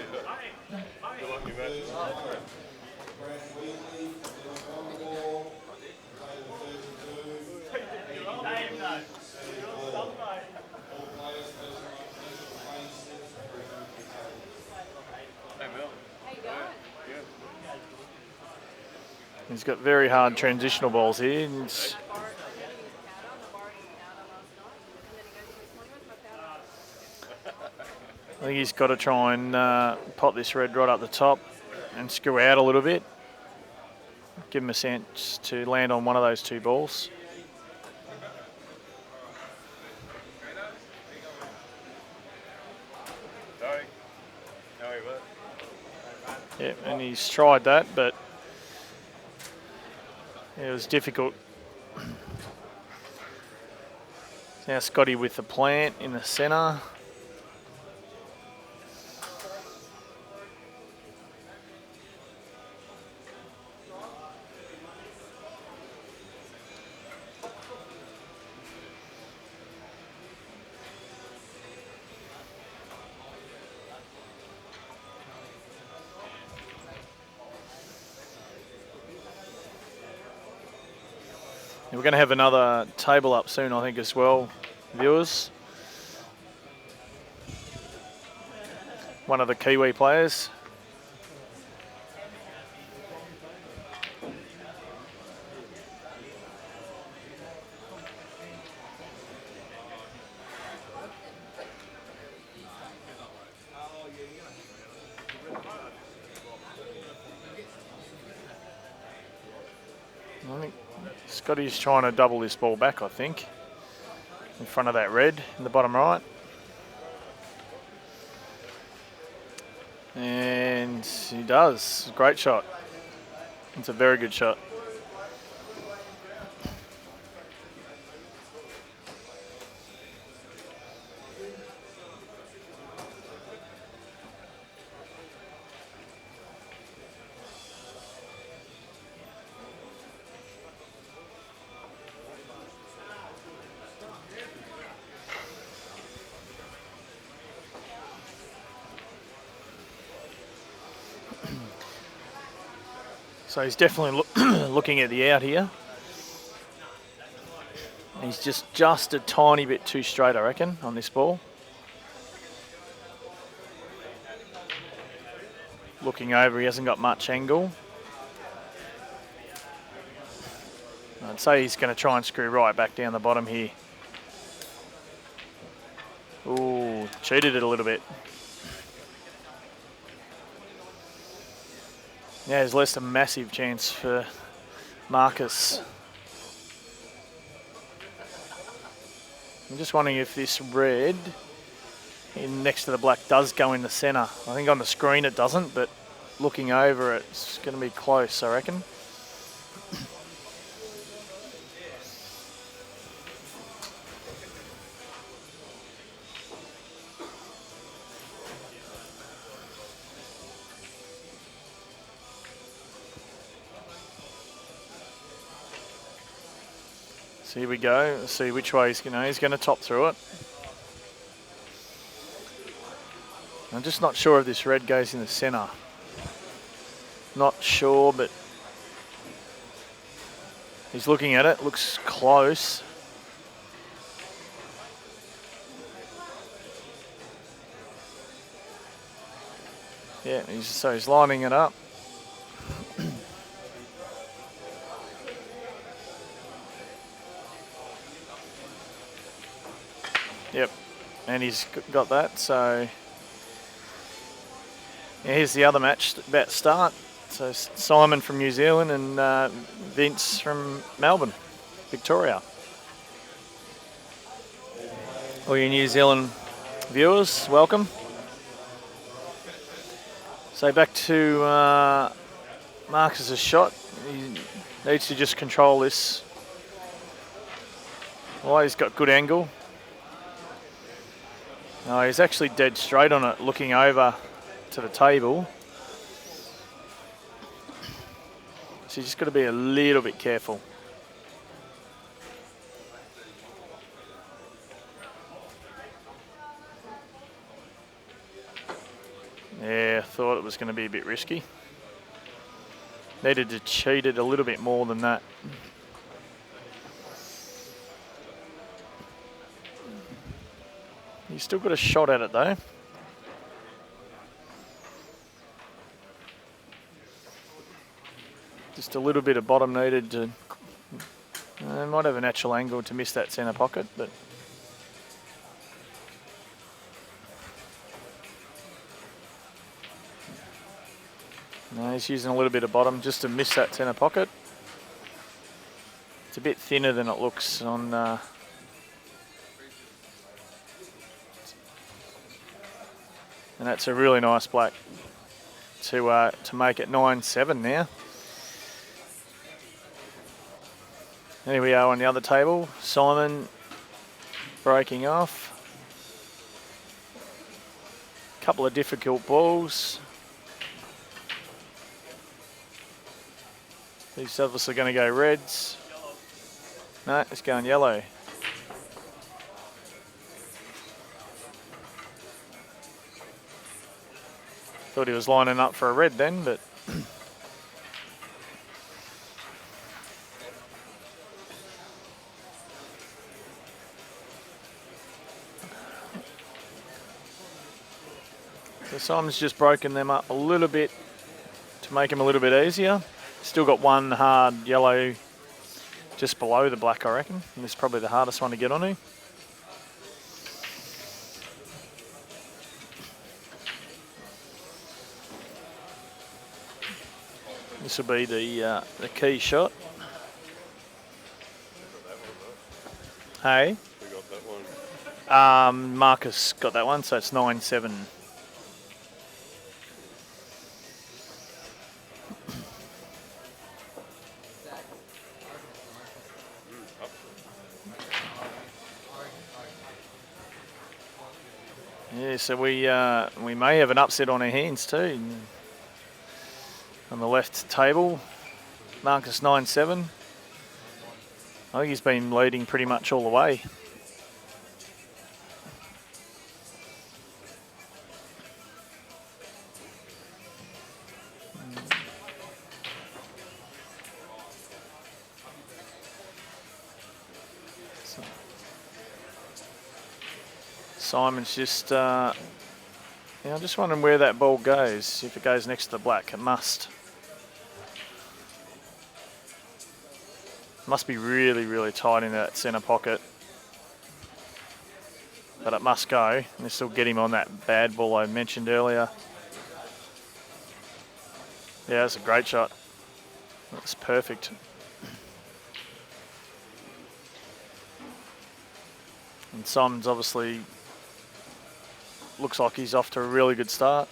He's got very hard transitional balls here. And I think he's got to try and pop this red right up the top and screw out a little bit. Give him a chance to land on one of those two balls. Yeah, and he's tried that, but it was difficult. Now Scotty with the plant in the centre. We're going to have another table up soon, I think, as well, viewers. One of the Kiwi players. I think Scotty's trying to double this ball back, I think, in front of that red in the bottom right. And he does. Great shot. It's a very good shot. So he's definitely looking at the out here. He's just a tiny bit too straight, I reckon, on this ball. Looking over, he hasn't got much angle. I'd say he's going to try and screw right back down the bottom here. Ooh, cheated it a little bit. Yeah, there's less a massive chance for Marcus. I'm just wondering if this red in next to the black does go in the centre. I think on the screen it doesn't, but looking over it's going to be close, I reckon. So here we go. Let's see which way he's going to top through it. I'm just not sure if this red goes in the centre. Not sure, but he's looking at it. Looks close. Yeah, so he's lining it up. Yep, and he's got that, so yeah, here's the other match about to start. So Simon from New Zealand and Vince from Melbourne, Victoria. All you New Zealand viewers, welcome. So back to Marcus's shot. He needs to just control this. Well, he's got good angle. No, he's actually dead straight on it, looking over to the table. So you just got to be a little bit careful. Yeah, thought it was going to be a bit risky. Needed to cheat it a little bit more than that. He's still got a shot at it though. Just a little bit of bottom needed to... might have a natural angle to miss that centre pocket, but... No, he's using a little bit of bottom just to miss that centre pocket. It's a bit thinner than it looks on... and that's a really nice black to make it 9-7 now. Here we are on the other table. Simon breaking off. Couple of difficult balls. He's obviously going to go reds. No, it's going yellow. Thought he was lining up for a red then, but... So Simon's just broken them up a little bit to make them a little bit easier. Still got one hard yellow just below the black, I reckon. And this is probably the hardest one to get onto. This will be the key shot. Hey? We got that one. Marcus got that one, so it's 9-7. Yeah, so we may have an upset on our hands too. On the left table, Marcus 9-7. I think he's been leading pretty much all the way. Simon's just, I'm just wondering where that ball goes. If it goes next to the black, it must. Must be really, really tight in that centre pocket. But it must go. And this will get him on that bad ball I mentioned earlier. Yeah, that's a great shot. That's perfect. And Simon's obviously looks like he's off to a really good start.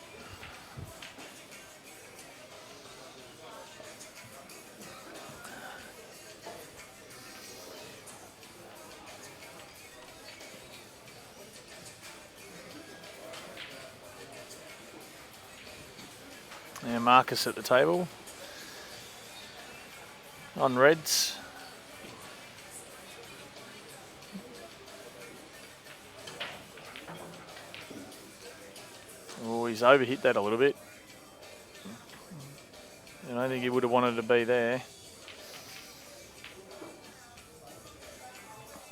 And Marcus at the table on reds. Oh, he's overhit that a little bit. I don't think he would have wanted to be there.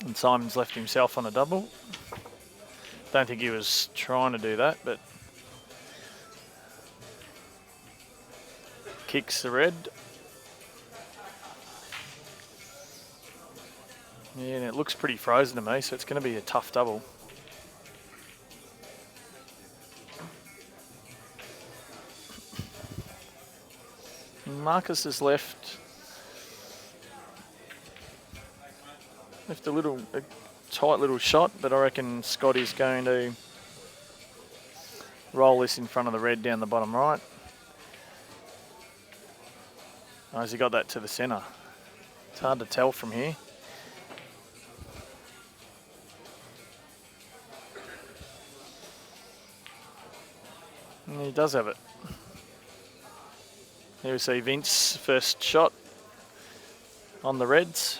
And Simon's left himself on a double. Don't think he was trying to do that, but kicks the red. Yeah, and it looks pretty frozen to me, so it's going to be a tough double. Marcus has left a tight little shot, but I reckon Scotty's going to roll this in front of the red down the bottom right. Oh, has he got that to the centre? It's hard to tell from here. And he does have it. Here we see Vince, first shot on the reds.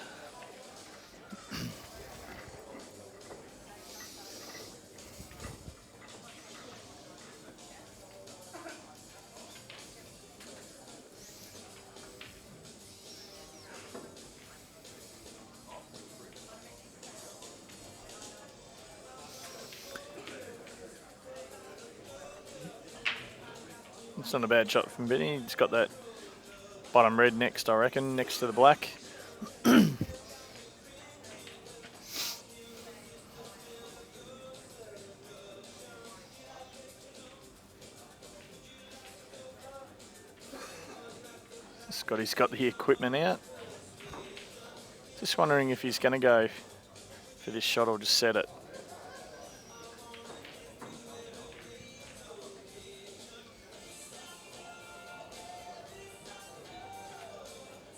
It's not a bad shot from Benny. He's got that bottom red next, I reckon, next to the black. Scotty's got the equipment out. Just wondering if he's going to go for this shot or just set it.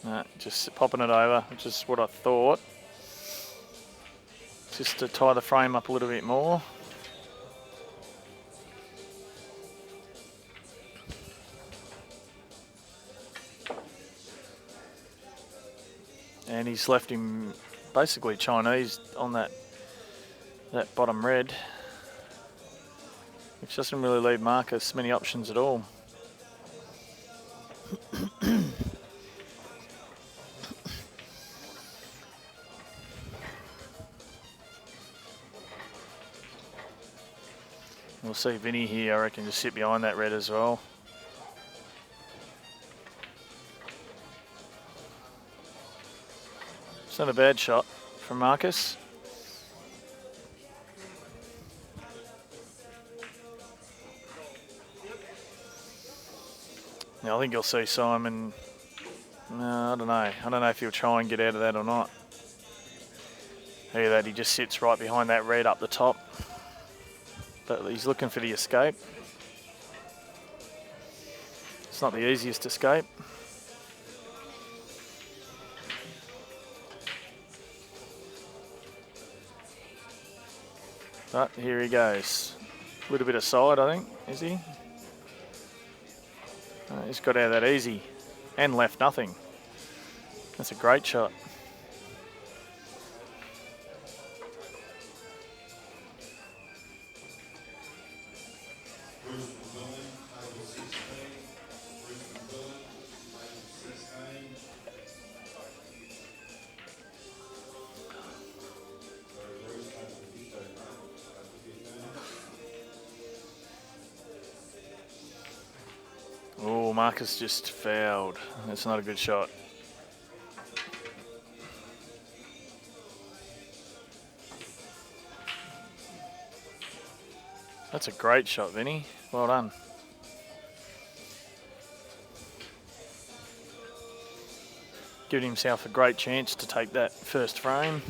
No, just popping it over, which is what I thought. Just to tie the frame up a little bit more. And he's left him basically Chinese on that bottom red, which doesn't really leave Marcus many options at all. We'll see Vinny here, I reckon, just sit behind that red as well. It's not a bad shot from Marcus. Now I think you'll see Simon, I don't know. I don't know if he'll try and get out of that or not. Look at that, he just sits right behind that red up the top. But he's looking for the escape. It's not the easiest escape. But here he goes. A little bit of side, I think, is he? He's got out of that easy and left nothing. That's a great shot. Oh, Marcus just fouled. That's not a good shot. That's a great shot, Vinny. Well done. Giving himself a great chance to take that first frame.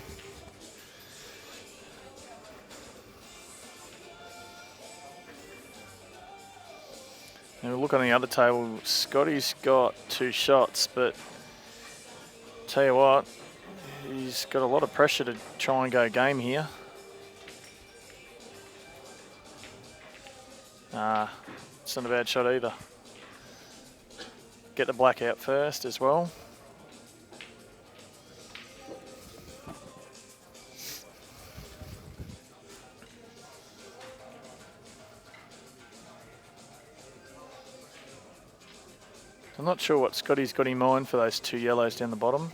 Now look on the other table, Scotty's got 2 shots, but tell you what, he's got a lot of pressure to try and go game here. It's not a bad shot either. Get the black out first as well. I'm not sure what Scotty's got in mind for those 2 yellows down the bottom.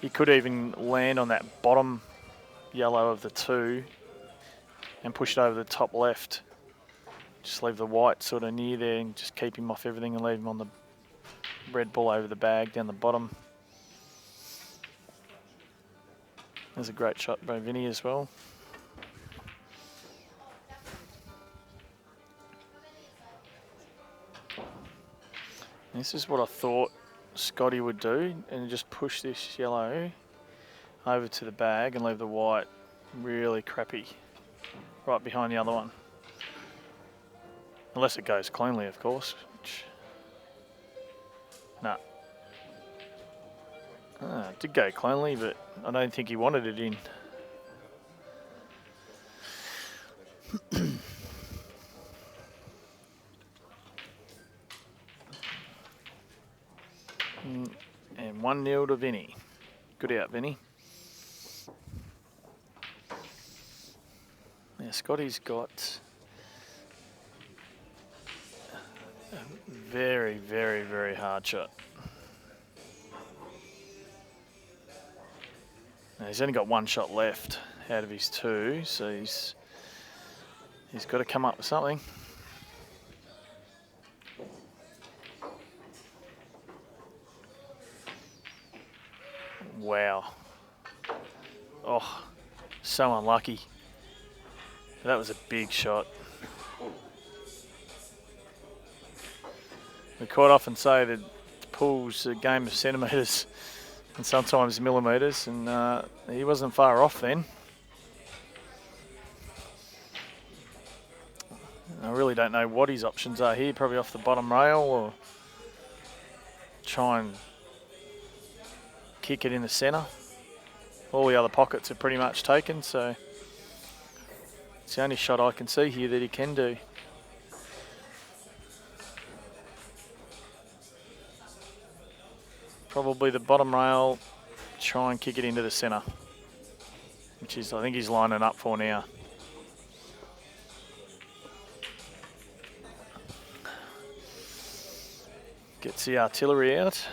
He could even land on that bottom yellow of the 2 and push it over the top left. Just leave the white sort of near there and just keep him off everything and leave him on the red ball over the bag down the bottom. There's a great shot by Vinny as well. This is what I thought Scotty would do, and just push this yellow over to the bag and leave the white really crappy right behind the other one. Unless it goes cleanly, of course. No. It did go cleanly, but I don't think he wanted it in. And 1-0 to Vinny. Good out, Vinny. Now Scotty's got a very, very, very hard shot. Now he's only got 1 shot left out of his 2, so he's got to come up with something. Wow. Oh, so unlucky. That was a big shot. We quite often say that pool's a game of centimetres and sometimes millimetres, and he wasn't far off then. I really don't know what his options are here. Probably off the bottom rail or try and kick it in the centre. All the other pockets are pretty much taken, so it's the only shot I can see here that he can do. Probably the bottom rail, try and kick it into the centre, which is I think he's lining up for now. Gets the artillery out.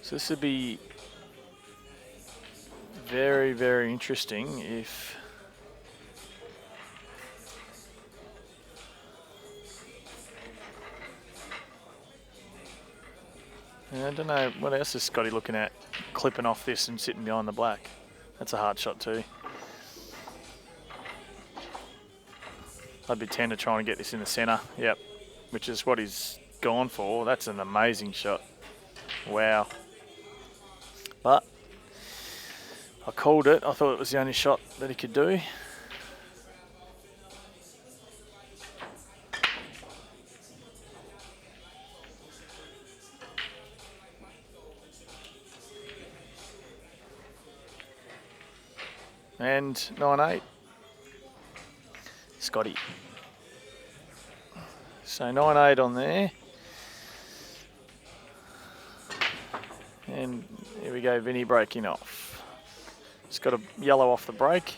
So this would be very, very interesting if I don't know, what else is Scotty looking at? Clipping off this and sitting behind the black. That's a hard shot too. I'd be tempted to try and get this in the centre. Yep, which is what he's gone for. That's an amazing shot. Wow. But I called it. I thought it was the only shot that he could do. And 9-8. Scotty. So 9-8 on there. And here we go, Vinny breaking off. It's got a yellow off the break.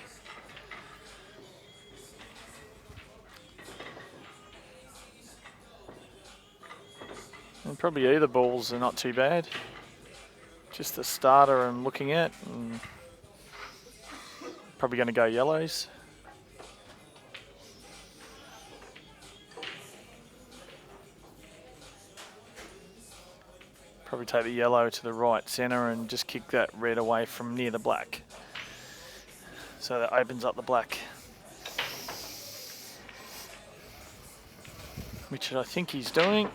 And probably either balls are not too bad. Just the starter I'm looking at. And probably going to go yellows. Probably take the yellow to the right centre and just kick that red away from near the black. So that opens up the black. Which I think he's doing.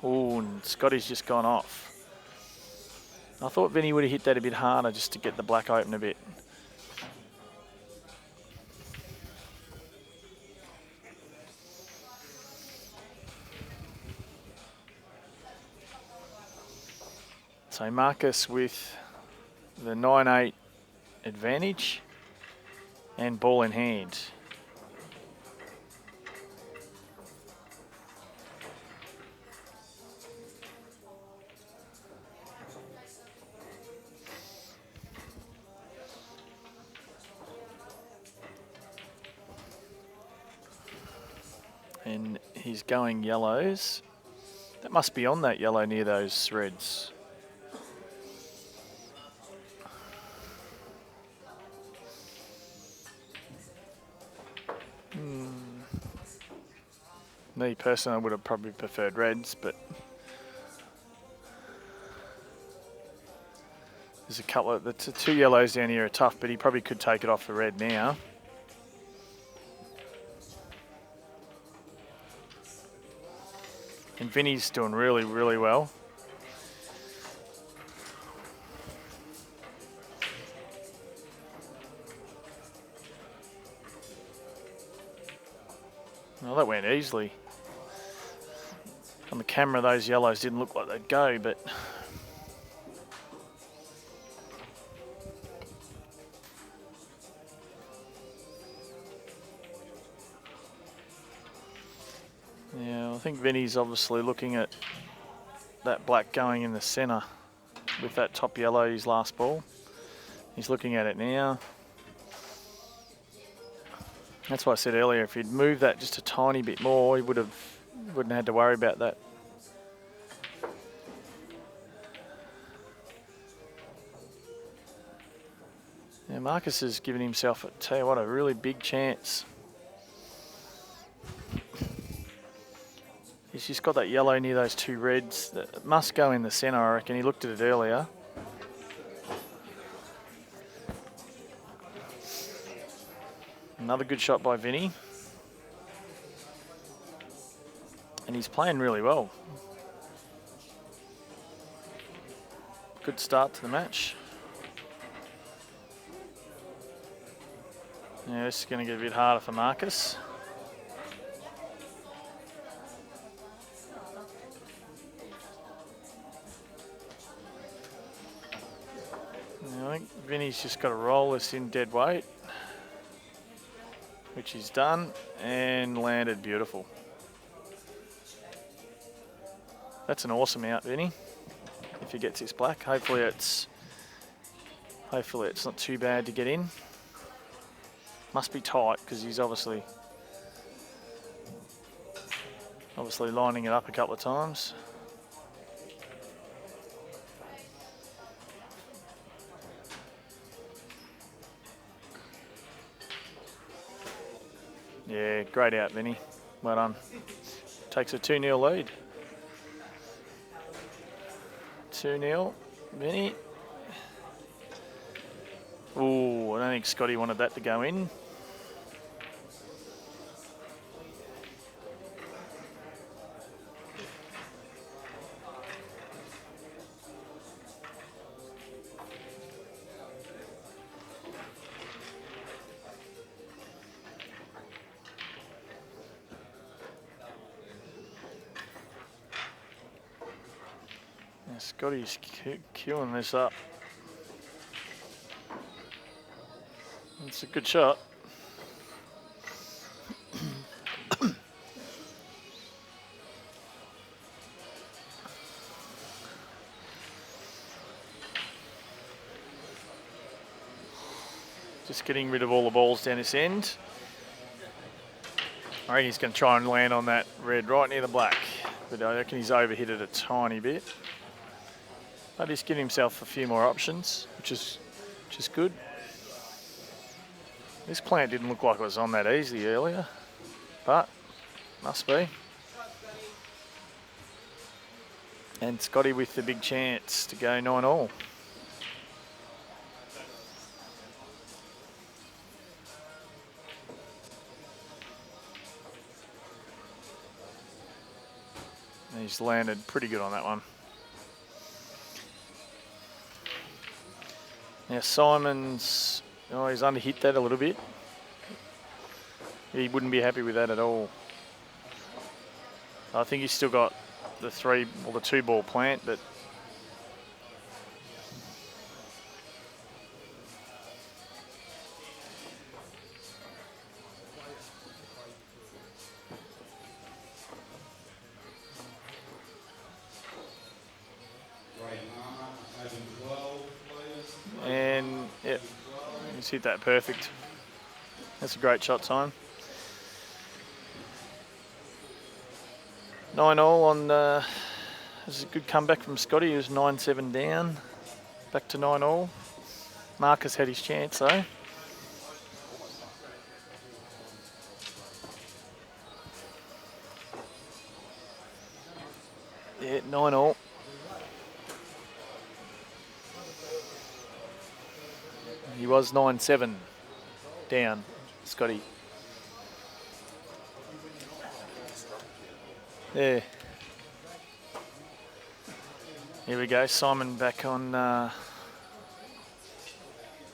Oh, and Scotty's just gone off. I thought Vinny would have hit that a bit harder just to get the black open a bit. So Marcus with the 9-8 advantage and ball in hand. And he's going yellows. That must be on that yellow near those reds. Me personally, I would have probably preferred reds, but there's a couple of the two yellows down here are tough, but he probably could take it off the red now. And Vinny's doing really, really well. Well, that went easily. On the camera, those yellows didn't look like they'd go, but yeah, I think Vinny's obviously looking at that black going in the centre with that top yellow, his last ball. He's looking at it now. That's why I said earlier, if he'd moved that just a tiny bit more, he wouldn't have had to worry about that. Yeah, Marcus has given himself, tell you what, a really big chance. He's just got that yellow near those two reds. That must go in the centre, I reckon. He looked at it earlier. Another good shot by Vinny. And he's playing really well. Good start to the match. Yeah, this is going to get a bit harder for Marcus. I think Vinny's just got to roll this in dead weight, which he's done, and landed beautiful. That's an awesome out, Vinny. If he gets this black, hopefully it's not too bad to get in. Must be tight because he's obviously lining it up a couple of times. Yeah, great out, Vinny. Well done. Takes a 2-0 lead. 2-0, Vinny. Ooh, I don't think Scotty wanted that to go in. Scotty's queuing this up. It's a good shot. Just getting rid of all the balls down this end. I reckon he's going to try and land on that red right near the black, but I reckon he's overhit it a tiny bit. But he's giving himself a few more options, which is good. This plant didn't look like it was on that easy earlier, but must be. And Scotty with the big chance to go 9-all. He's landed pretty good on that one. Now Simon's, he's underhit that a little bit. He wouldn't be happy with that at all. I think he's still got the 2-ball plant, but and yeah, he's hit that perfect. That's a great shot, Simon. 9-all on, this is a good comeback from Scotty. He was 9-7 down, back to 9-all. Marcus had his chance though. Yeah, 9-all. He was 9-7 down, Scotty. Yeah. Here we go, Simon back on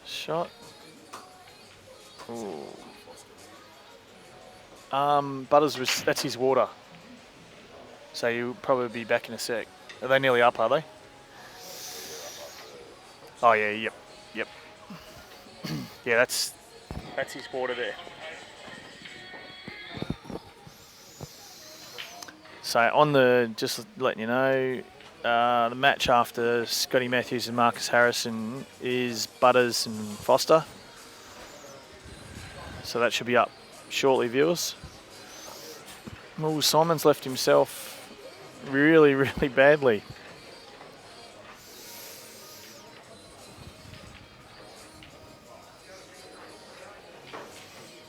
shot. Ooh. Butters that's his water. So he'll probably be back in a sec. Are they nearly up, are they? Oh yeah, yep. Yeah, that's his water there. So on the, just letting you know, the match after Scotty Matthews and Marcus Harrison is Butters and Foster. So that should be up shortly, viewers. Oh, Simon's left himself really, really badly.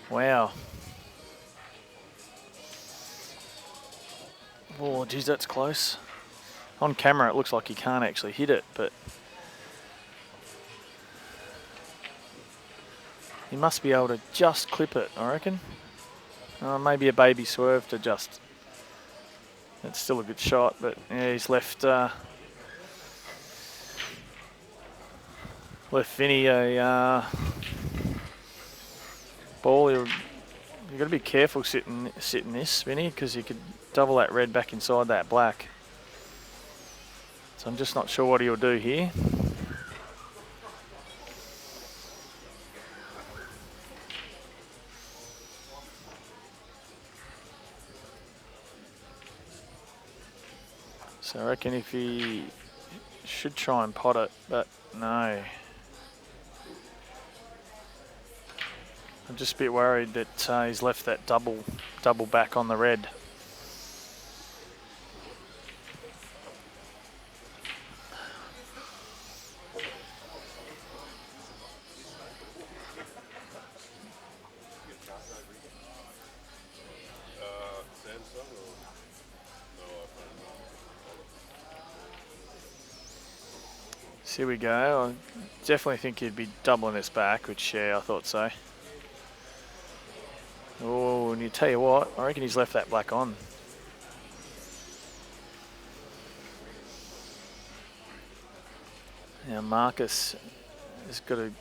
Wow. Oh, geez, that's close. On camera, it looks like he can't actually hit it, but he must be able to just clip it, I reckon. Maybe a baby swerve to just. It's still a good shot, but yeah, he's left Vinny a ball. You've got to be careful sitting this, Vinny, because you could double that red back inside that black. So I'm just not sure what he'll do here. So I reckon if he should try and pot it, but no. I'm just a bit worried that he's left that double back on the red. So here we go. I definitely think he'd be doubling this back, which yeah, I thought so. Oh, and you tell you what, I reckon he's left that black on. Now Marcus has got a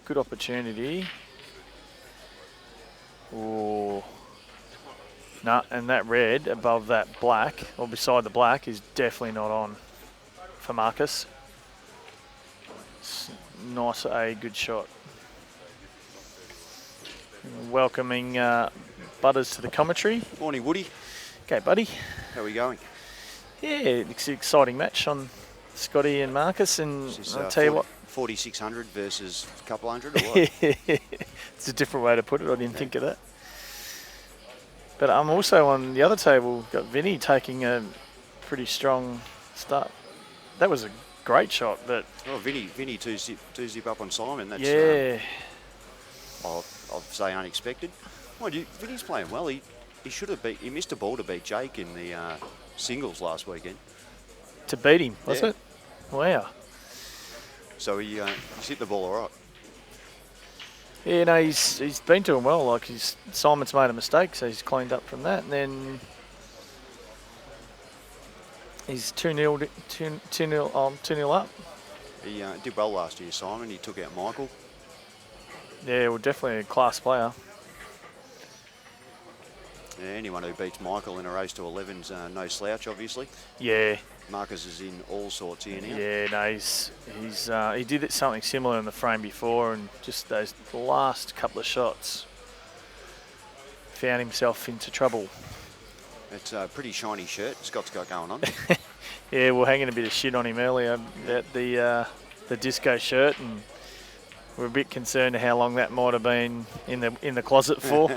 good opportunity. Oh, no, and that red above that black, or beside the black, is definitely not on for Marcus. It's not a good shot. Welcoming Butters to the commentary. Morning, Woody. Okay, buddy. How are we going? Yeah, it's an exciting match on Scotty and Marcus, and Is I'll tell you what. 4,600 versus a couple hundred, or what? It's a different way to put it. I didn't think of that. But I'm also on the other table, got Vinny taking a pretty strong start. That was a great shot, but Oh, Vinny two zip up on Simon. That's yeah. I'll say unexpected. Mind you, Vinny's playing well. He should have he missed a ball to beat Jake in the singles last weekend. To beat him, was Yeah. it? Wow. So he's hit the ball all right. Yeah, no, he's been doing well. Like Simon's made a mistake, so he's cleaned up from that, and then he's 2-0 up. He did well last year, Simon. He took out Michael. Yeah, well, definitely a class player. Yeah, anyone who beats Michael in a race to 11's no slouch, obviously. Yeah. Marcus is in all sorts here now. Yeah, no, he did something similar in the frame before, and just those last couple of shots found himself into trouble. It's a pretty shiny shirt Scott's got going on. Yeah, we're hanging a bit of shit on him earlier about the disco shirt, and we're a bit concerned how long that might have been in the closet for.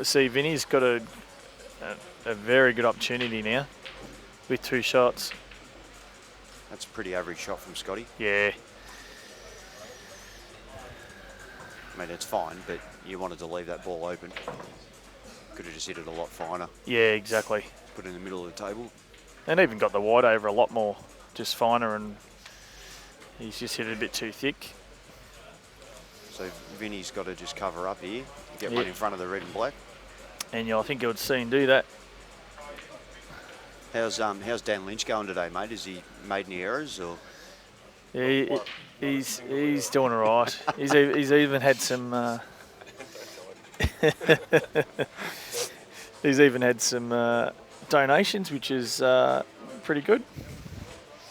See, Vinny's got a very good opportunity now with 2 shots. That's a pretty average shot from Scotty. Yeah. I mean, it's fine, but you wanted to leave that ball open. Could have just hit it a lot finer. Yeah, exactly. Put it in the middle of the table. And even got the wide over a lot more, just finer, and he's just hit it a bit too thick. So Vinny's got to just cover up here, get one in front of the red and black. And I think you would see him do that. How's Dan Lynch going today, mate? Has he made any errors or? Yeah, he's doing all right. He's even had some. He's even had some donations, which is pretty good.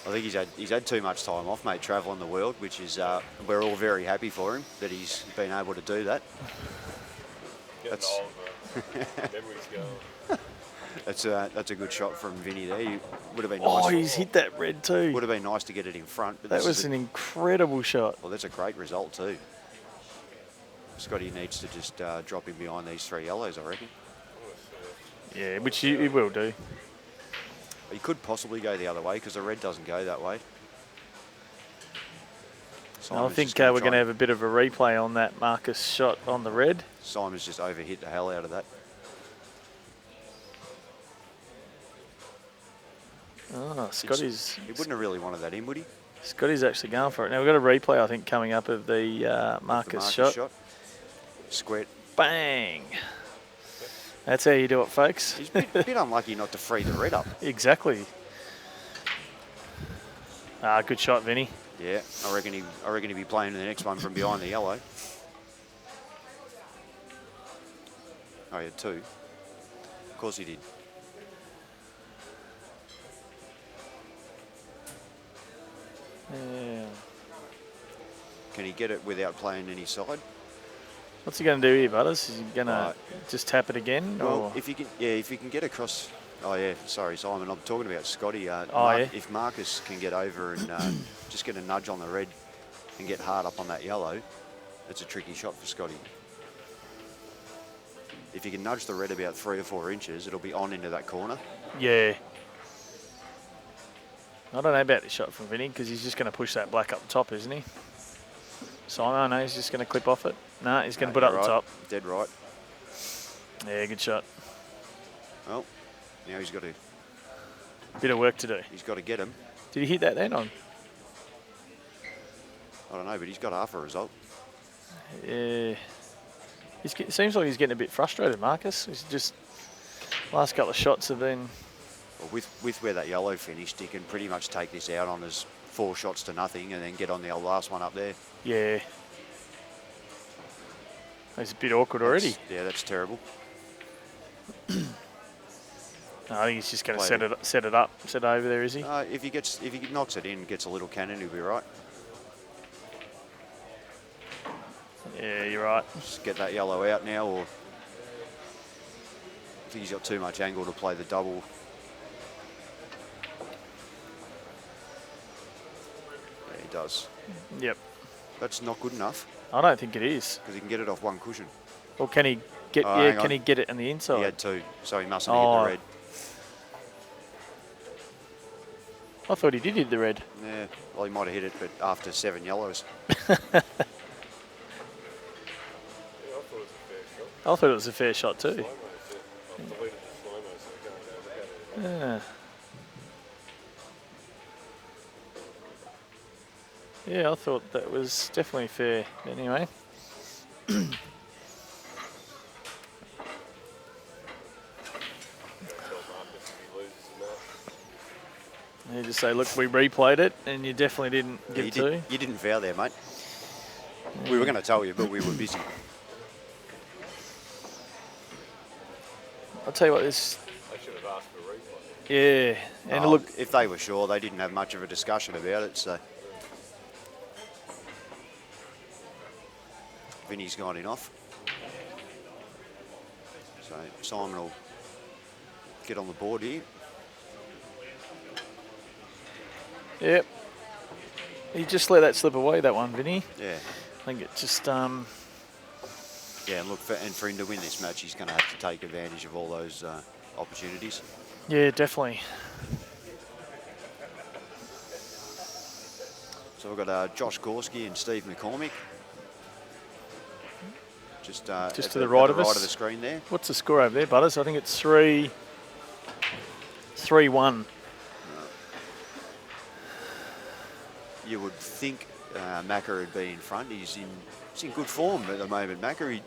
I think he's had too much time off, mate, travelling the world, which is we're all very happy for him that he's been able to do that. That's that's a good shot from Vinny there. Would have been nice. Oh, he's hit that red too. Would have been nice to get it in front. But That was an incredible shot. Well, that's a great result too. Scotty needs to just drop him behind these 3 yellows, I reckon. Yeah, which he will do. He could possibly go the other way because the red doesn't go that way. Simon's think just gonna we're try going to and- have a bit of a replay on that Marcus shot on the red. Simon's just overhit the hell out of that. Oh, Scotty's He wouldn't have really wanted that in, would he? Scotty's actually going for it. Now we've got a replay, I think, coming up of the The Marcus Marcus shot. Square. Bang! That's how you do it, folks. He's a bit unlucky not to free the red up. Exactly. Good shot, Vinny. Yeah, I reckon he'd be playing the next one from behind the yellow. Oh, he had two. Of course he did. Yeah. Can he get it without playing any side? What's he going to do here, Butters? Is he going to Right. just tap it again? Well, or? if you can get across. Oh yeah, sorry, Simon. I'm talking about Scotty. Yeah. If Marcus can get over and just get a nudge on the red and get hard up on that yellow, it's a tricky shot for Scotty. If you can nudge the red about 3 or 4 inches, it'll be on into that corner. Yeah. I don't know about this shot from Vinny because he's just going to push that black up the top, isn't he? Simon, no, he's just going to clip off it. No, he's going to put it up the top. Dead right. Yeah, good shot. Well, now he's got to. Bit of work to do. He's got to get him. Did he hit that then on? I don't know, but he's got half a result. Yeah. Seems like he's getting a bit frustrated, Marcus. He's just last couple of shots have been. Well, with where that yellow finished, he can pretty much take this out on his 4 shots to nothing, and then get on the last one up there. Yeah. It's a bit awkward already. Yeah, that's terrible. No, I think he's just going to Played set it up over there, is he? If he knocks it in, gets a little cannon, he'll be right. Yeah, you're right. Just get that yellow out now, or I think he's got too much angle to play the double. Yeah, he does. Yep. That's not good enough I don't think it is. because he can get it off one cushion. Or can he get? Oh, yeah, hang can on. he get it on the inside? He had 2, so he mustn't have hit the red. I thought he did hit the red. Yeah, well, he might have hit it, but after 7 yellows. I thought it was a fair shot too. Yeah. Yeah, I thought that was definitely fair. Anyway. You just say, look, we replayed it, and you definitely didn't give it to. You didn't foul there, mate. We were going to tell you, but we were busy. I'll tell you what, this. I should have asked for a replay. Yeah, and look, If they were sure, they didn't have much of a discussion about it, so. Vinny's gone in off. So Simon will get on the board here. yep. He just let that slip away, that one, Vinny. Yeah. I think it just. Yeah, and look, for him to win this match, he's going to have to take advantage of all those opportunities. Yeah, definitely. So we've got Josh Gorski and Steve McCormick. Just Just at to the right of right us. of the screen there. What's the score over there, Butters? I think it's 3-1. You would think Macca would be in front. He's in good form at the moment. Macca, he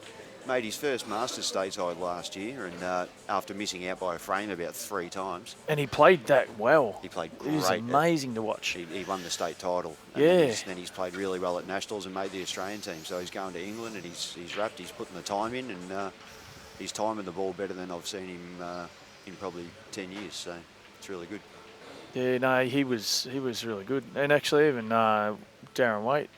made his first Masters stateside last year, and after missing out by a frame about 3 times. And he played that well. He played It great. was amazing to watch. He won the state title. And Yeah. then he's played really well at Nationals and made the Australian team. So he's going to England and he's wrapped. He's putting the time in, and he's timing the ball better than I've seen him in probably 10 years. So it's really good. Yeah, no, he was really good. And actually, even Darren Waite,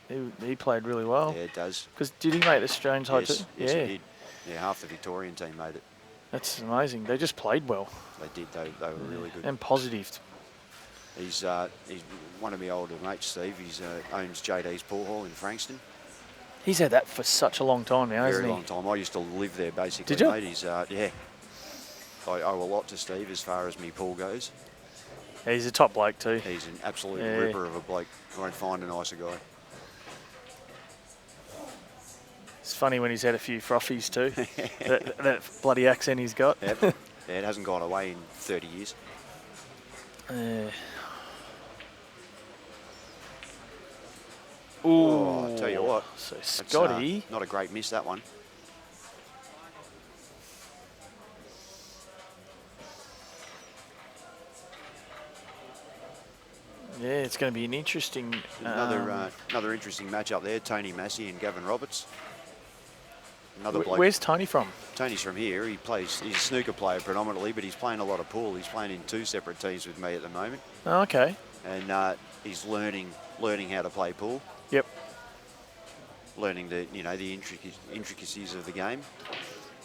he played really well. Yeah, it does. Because did he make the Australian side too? Yes, Yeah, he did. Yeah, half the Victorian team made it. that's amazing. They just played well They did. They were really good. and positive. He's one of my older mates, Steve. He's owns JD's Pool Hall in Frankston. He's had that for such a long time now, Very hasn't he? long time. I used to live there basically. Did you? Mate. He's yeah. I owe a lot to Steve as far as me pool goes. Yeah, he's a top bloke too. He's an absolute Yeah. ripper of a bloke. I won't find a nicer guy. It's funny when he's had a few frothies too. that bloody accent he's got. Yep. Yeah, it hasn't gone away in 30 years. Oh, I'll tell you what. So That's, Scotty. not a great miss, that one. Yeah, it's going to be an interesting. Another interesting match up there. Tony Massey and Gavin Roberts. Another bloke. Where's Tony from? Tony's from here. He's a snooker player predominantly, but he's playing a lot of pool. He's playing in 2 separate teams with me at the moment. Oh, okay. And he's learning how to play pool. Yep. Learning the intricacies of the game,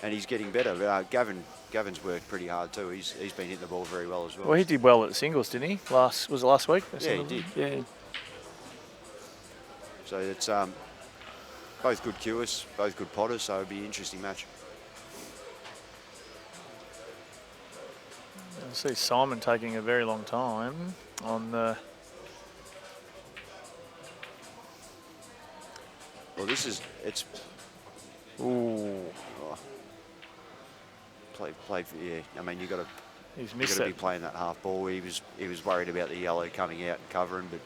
and he's getting better. Gavin's worked pretty hard too. He's been hitting the ball very well as well. Well, he did well at the singles, didn't he? Was it last week? Yeah, he did. Yeah. So it's both good cuers, both good potters. So it'll be an interesting match. I see Simon taking a very long time on the. Well, it's. Ooh. Oh, play. Yeah, I mean you got to. He's missed You got to it. be playing that half ball. He was worried about the yellow coming out and covering, but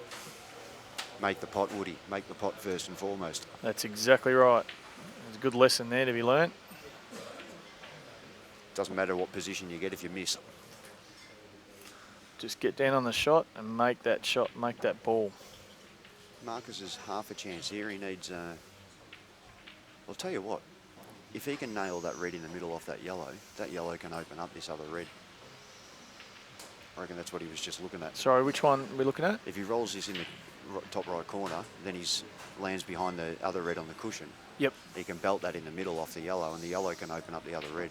make the pot, Woody. Make the pot first and foremost. That's exactly right. There's a good lesson there to be learnt. Doesn't matter what position you get if you miss. Just get down on the shot and make that shot, make that ball. Marcus has half a chance here. He needs. I'll tell you what. If he can nail that red in the middle off that yellow can open up this other red. I reckon that's what he was just looking at. Sorry, which one are we looking at? If he rolls this in the top right corner, then he lands behind the other red on the cushion. Yep. He can belt that in the middle off the yellow, and the yellow can open up the other red.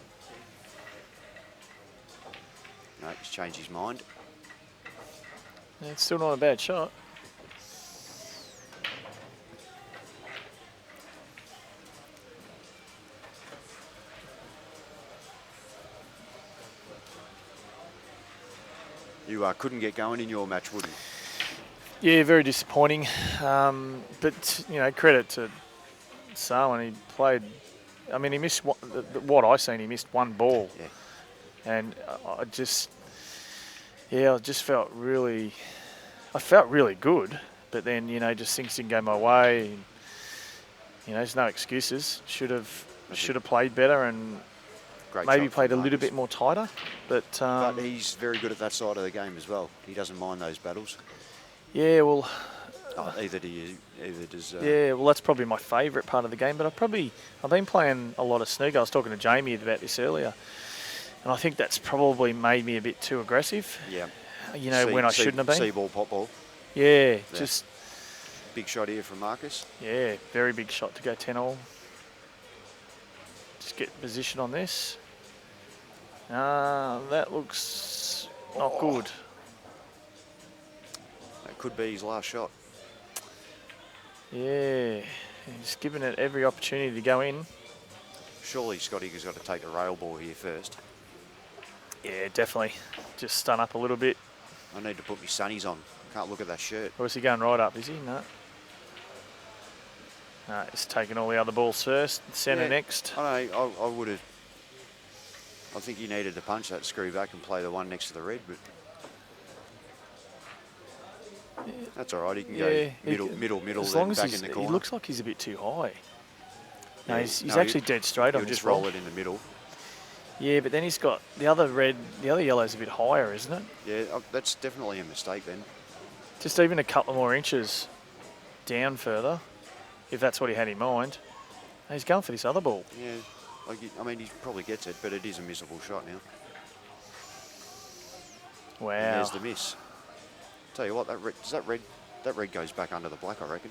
No, he's changed his mind. Yeah, it's still not a bad shot. You couldn't get going in your match, would you? Yeah, very disappointing. But, you know, credit to Sarwin. He played, I mean, he missed, what I seen, he missed one ball. Yeah. And I just felt really good. But then, you know, just things didn't go my way. And, you know, there's no excuses. Should have played better and Great maybe shot played a from little Marcus. bit more tighter. But he's very good at that side of the game as well. He doesn't mind those battles. yeah, well, Either does. yeah, well, that's probably my favourite part of the game. But I've been playing a lot of snooker. I was talking to Jamie about this earlier, and I think that's probably made me a bit too aggressive. Yeah. You know, when I shouldn't have been. See ball, pop ball. Yeah, just Big shot here from Marcus. yeah, very big shot to go 10-all. Just get position on this. That looks not good. That could be his last shot. Yeah, he's given it every opportunity to go in. Surely Scotty's got to take the rail ball here first. Yeah, definitely. Just stun up a little bit. I need to put my sunnies on. Can't look at that shirt. Or is he going right up, is he? No. No, he's taking all the other balls first. Centre Yeah, next. I would have. I think he needed to punch that screw back and play the one next to the red, but that's all right. He can go middle, As then long as back in the corner. he looks like he's a bit too high. No, Yeah, he's actually dead straight on He'll this just roll ball. it in the middle. Yeah, but then he's got the other yellow's a bit higher, isn't it? Yeah, that's definitely a mistake then. Just even a couple more inches down further, if that's what he had in mind. He's going for this other ball. Yeah, I mean he probably gets it, but it is a missable shot now. Wow. And there's the miss. Tell you what, that red goes back under the black, I reckon.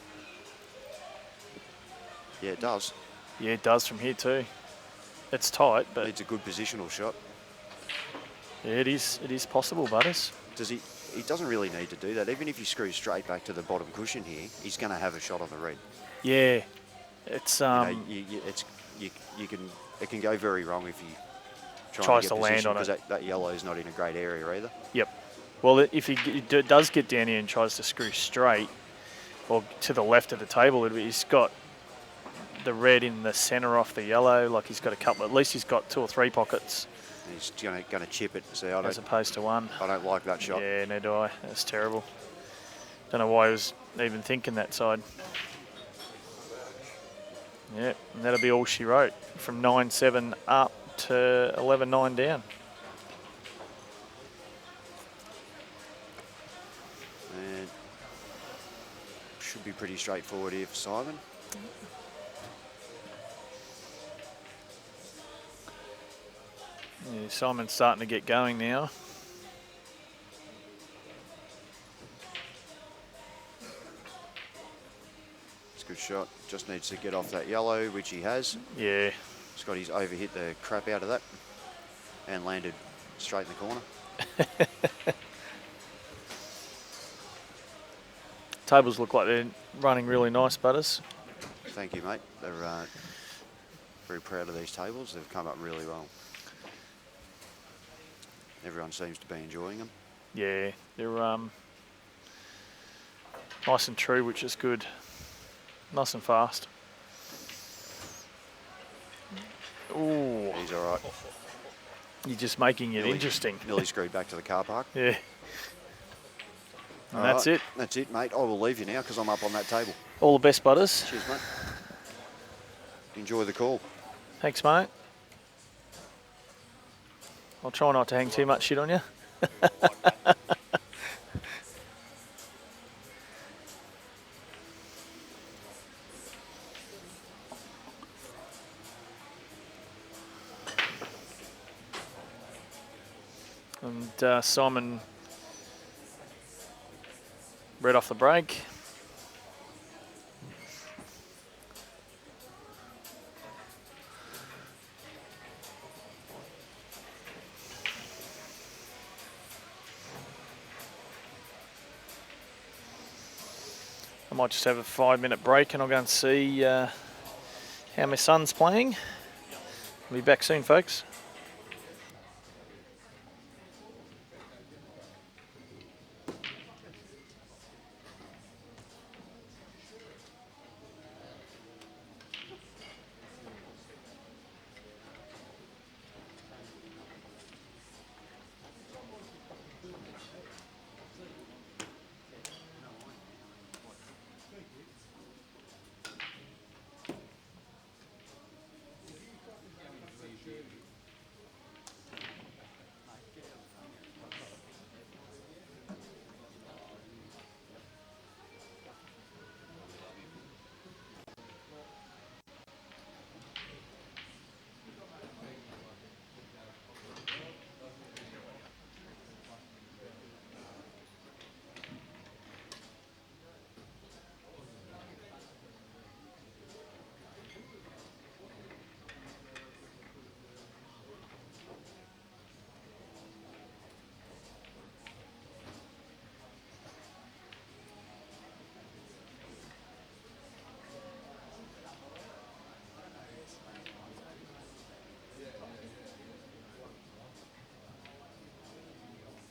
Yeah, it does. Yeah, it does from here too. It's tight, but Needs a good positional shot. yeah, it is possible, Butters. Does he? He doesn't really need to do that. Even if he screws straight back to the bottom cushion here, he's going to have a shot on the red. Yeah, it's It can go very wrong if he Tries to land on it. because that yellow is not in a great area either. Yep. Well, if he does get down here and tries to screw straight or to the left of the table, he's got the red in the centre off the yellow. Like he's got a couple. At least he's got 2 or 3 pockets. He's going to chip it. So As opposed to one. I don't like that shot. Yeah, neither do I. That's terrible. Don't know why he was even thinking that side. Yeah, and that'll be all she wrote. From 9-7 up to 11-9 down. And should be pretty straightforward here for Simon. Yeah, Simon's starting to get going now. It's a good shot. Just needs to get off that yellow, which he has. Yeah. Scotty's overhit the crap out of that and landed straight in the corner. Tables look like they're running really nice, Butters. Thank you, mate. They're very proud of these tables. They've come up really well. Everyone seems to be enjoying them. Yeah, they're nice and true, which is good. Nice and fast. Ooh, He's all right. you're just making it interesting. Nearly screwed back to the car park. Yeah. And All that's right, it. That's it, mate. I will leave you now because I'm up on that table. All the best, Butters. Cheers, mate. Enjoy the call. Thanks, mate. I'll try not to hang too much shit on you. And Simon read off the break. I might just have a 5-minute break and I'll go and see how my son's playing. I'll be back soon, folks.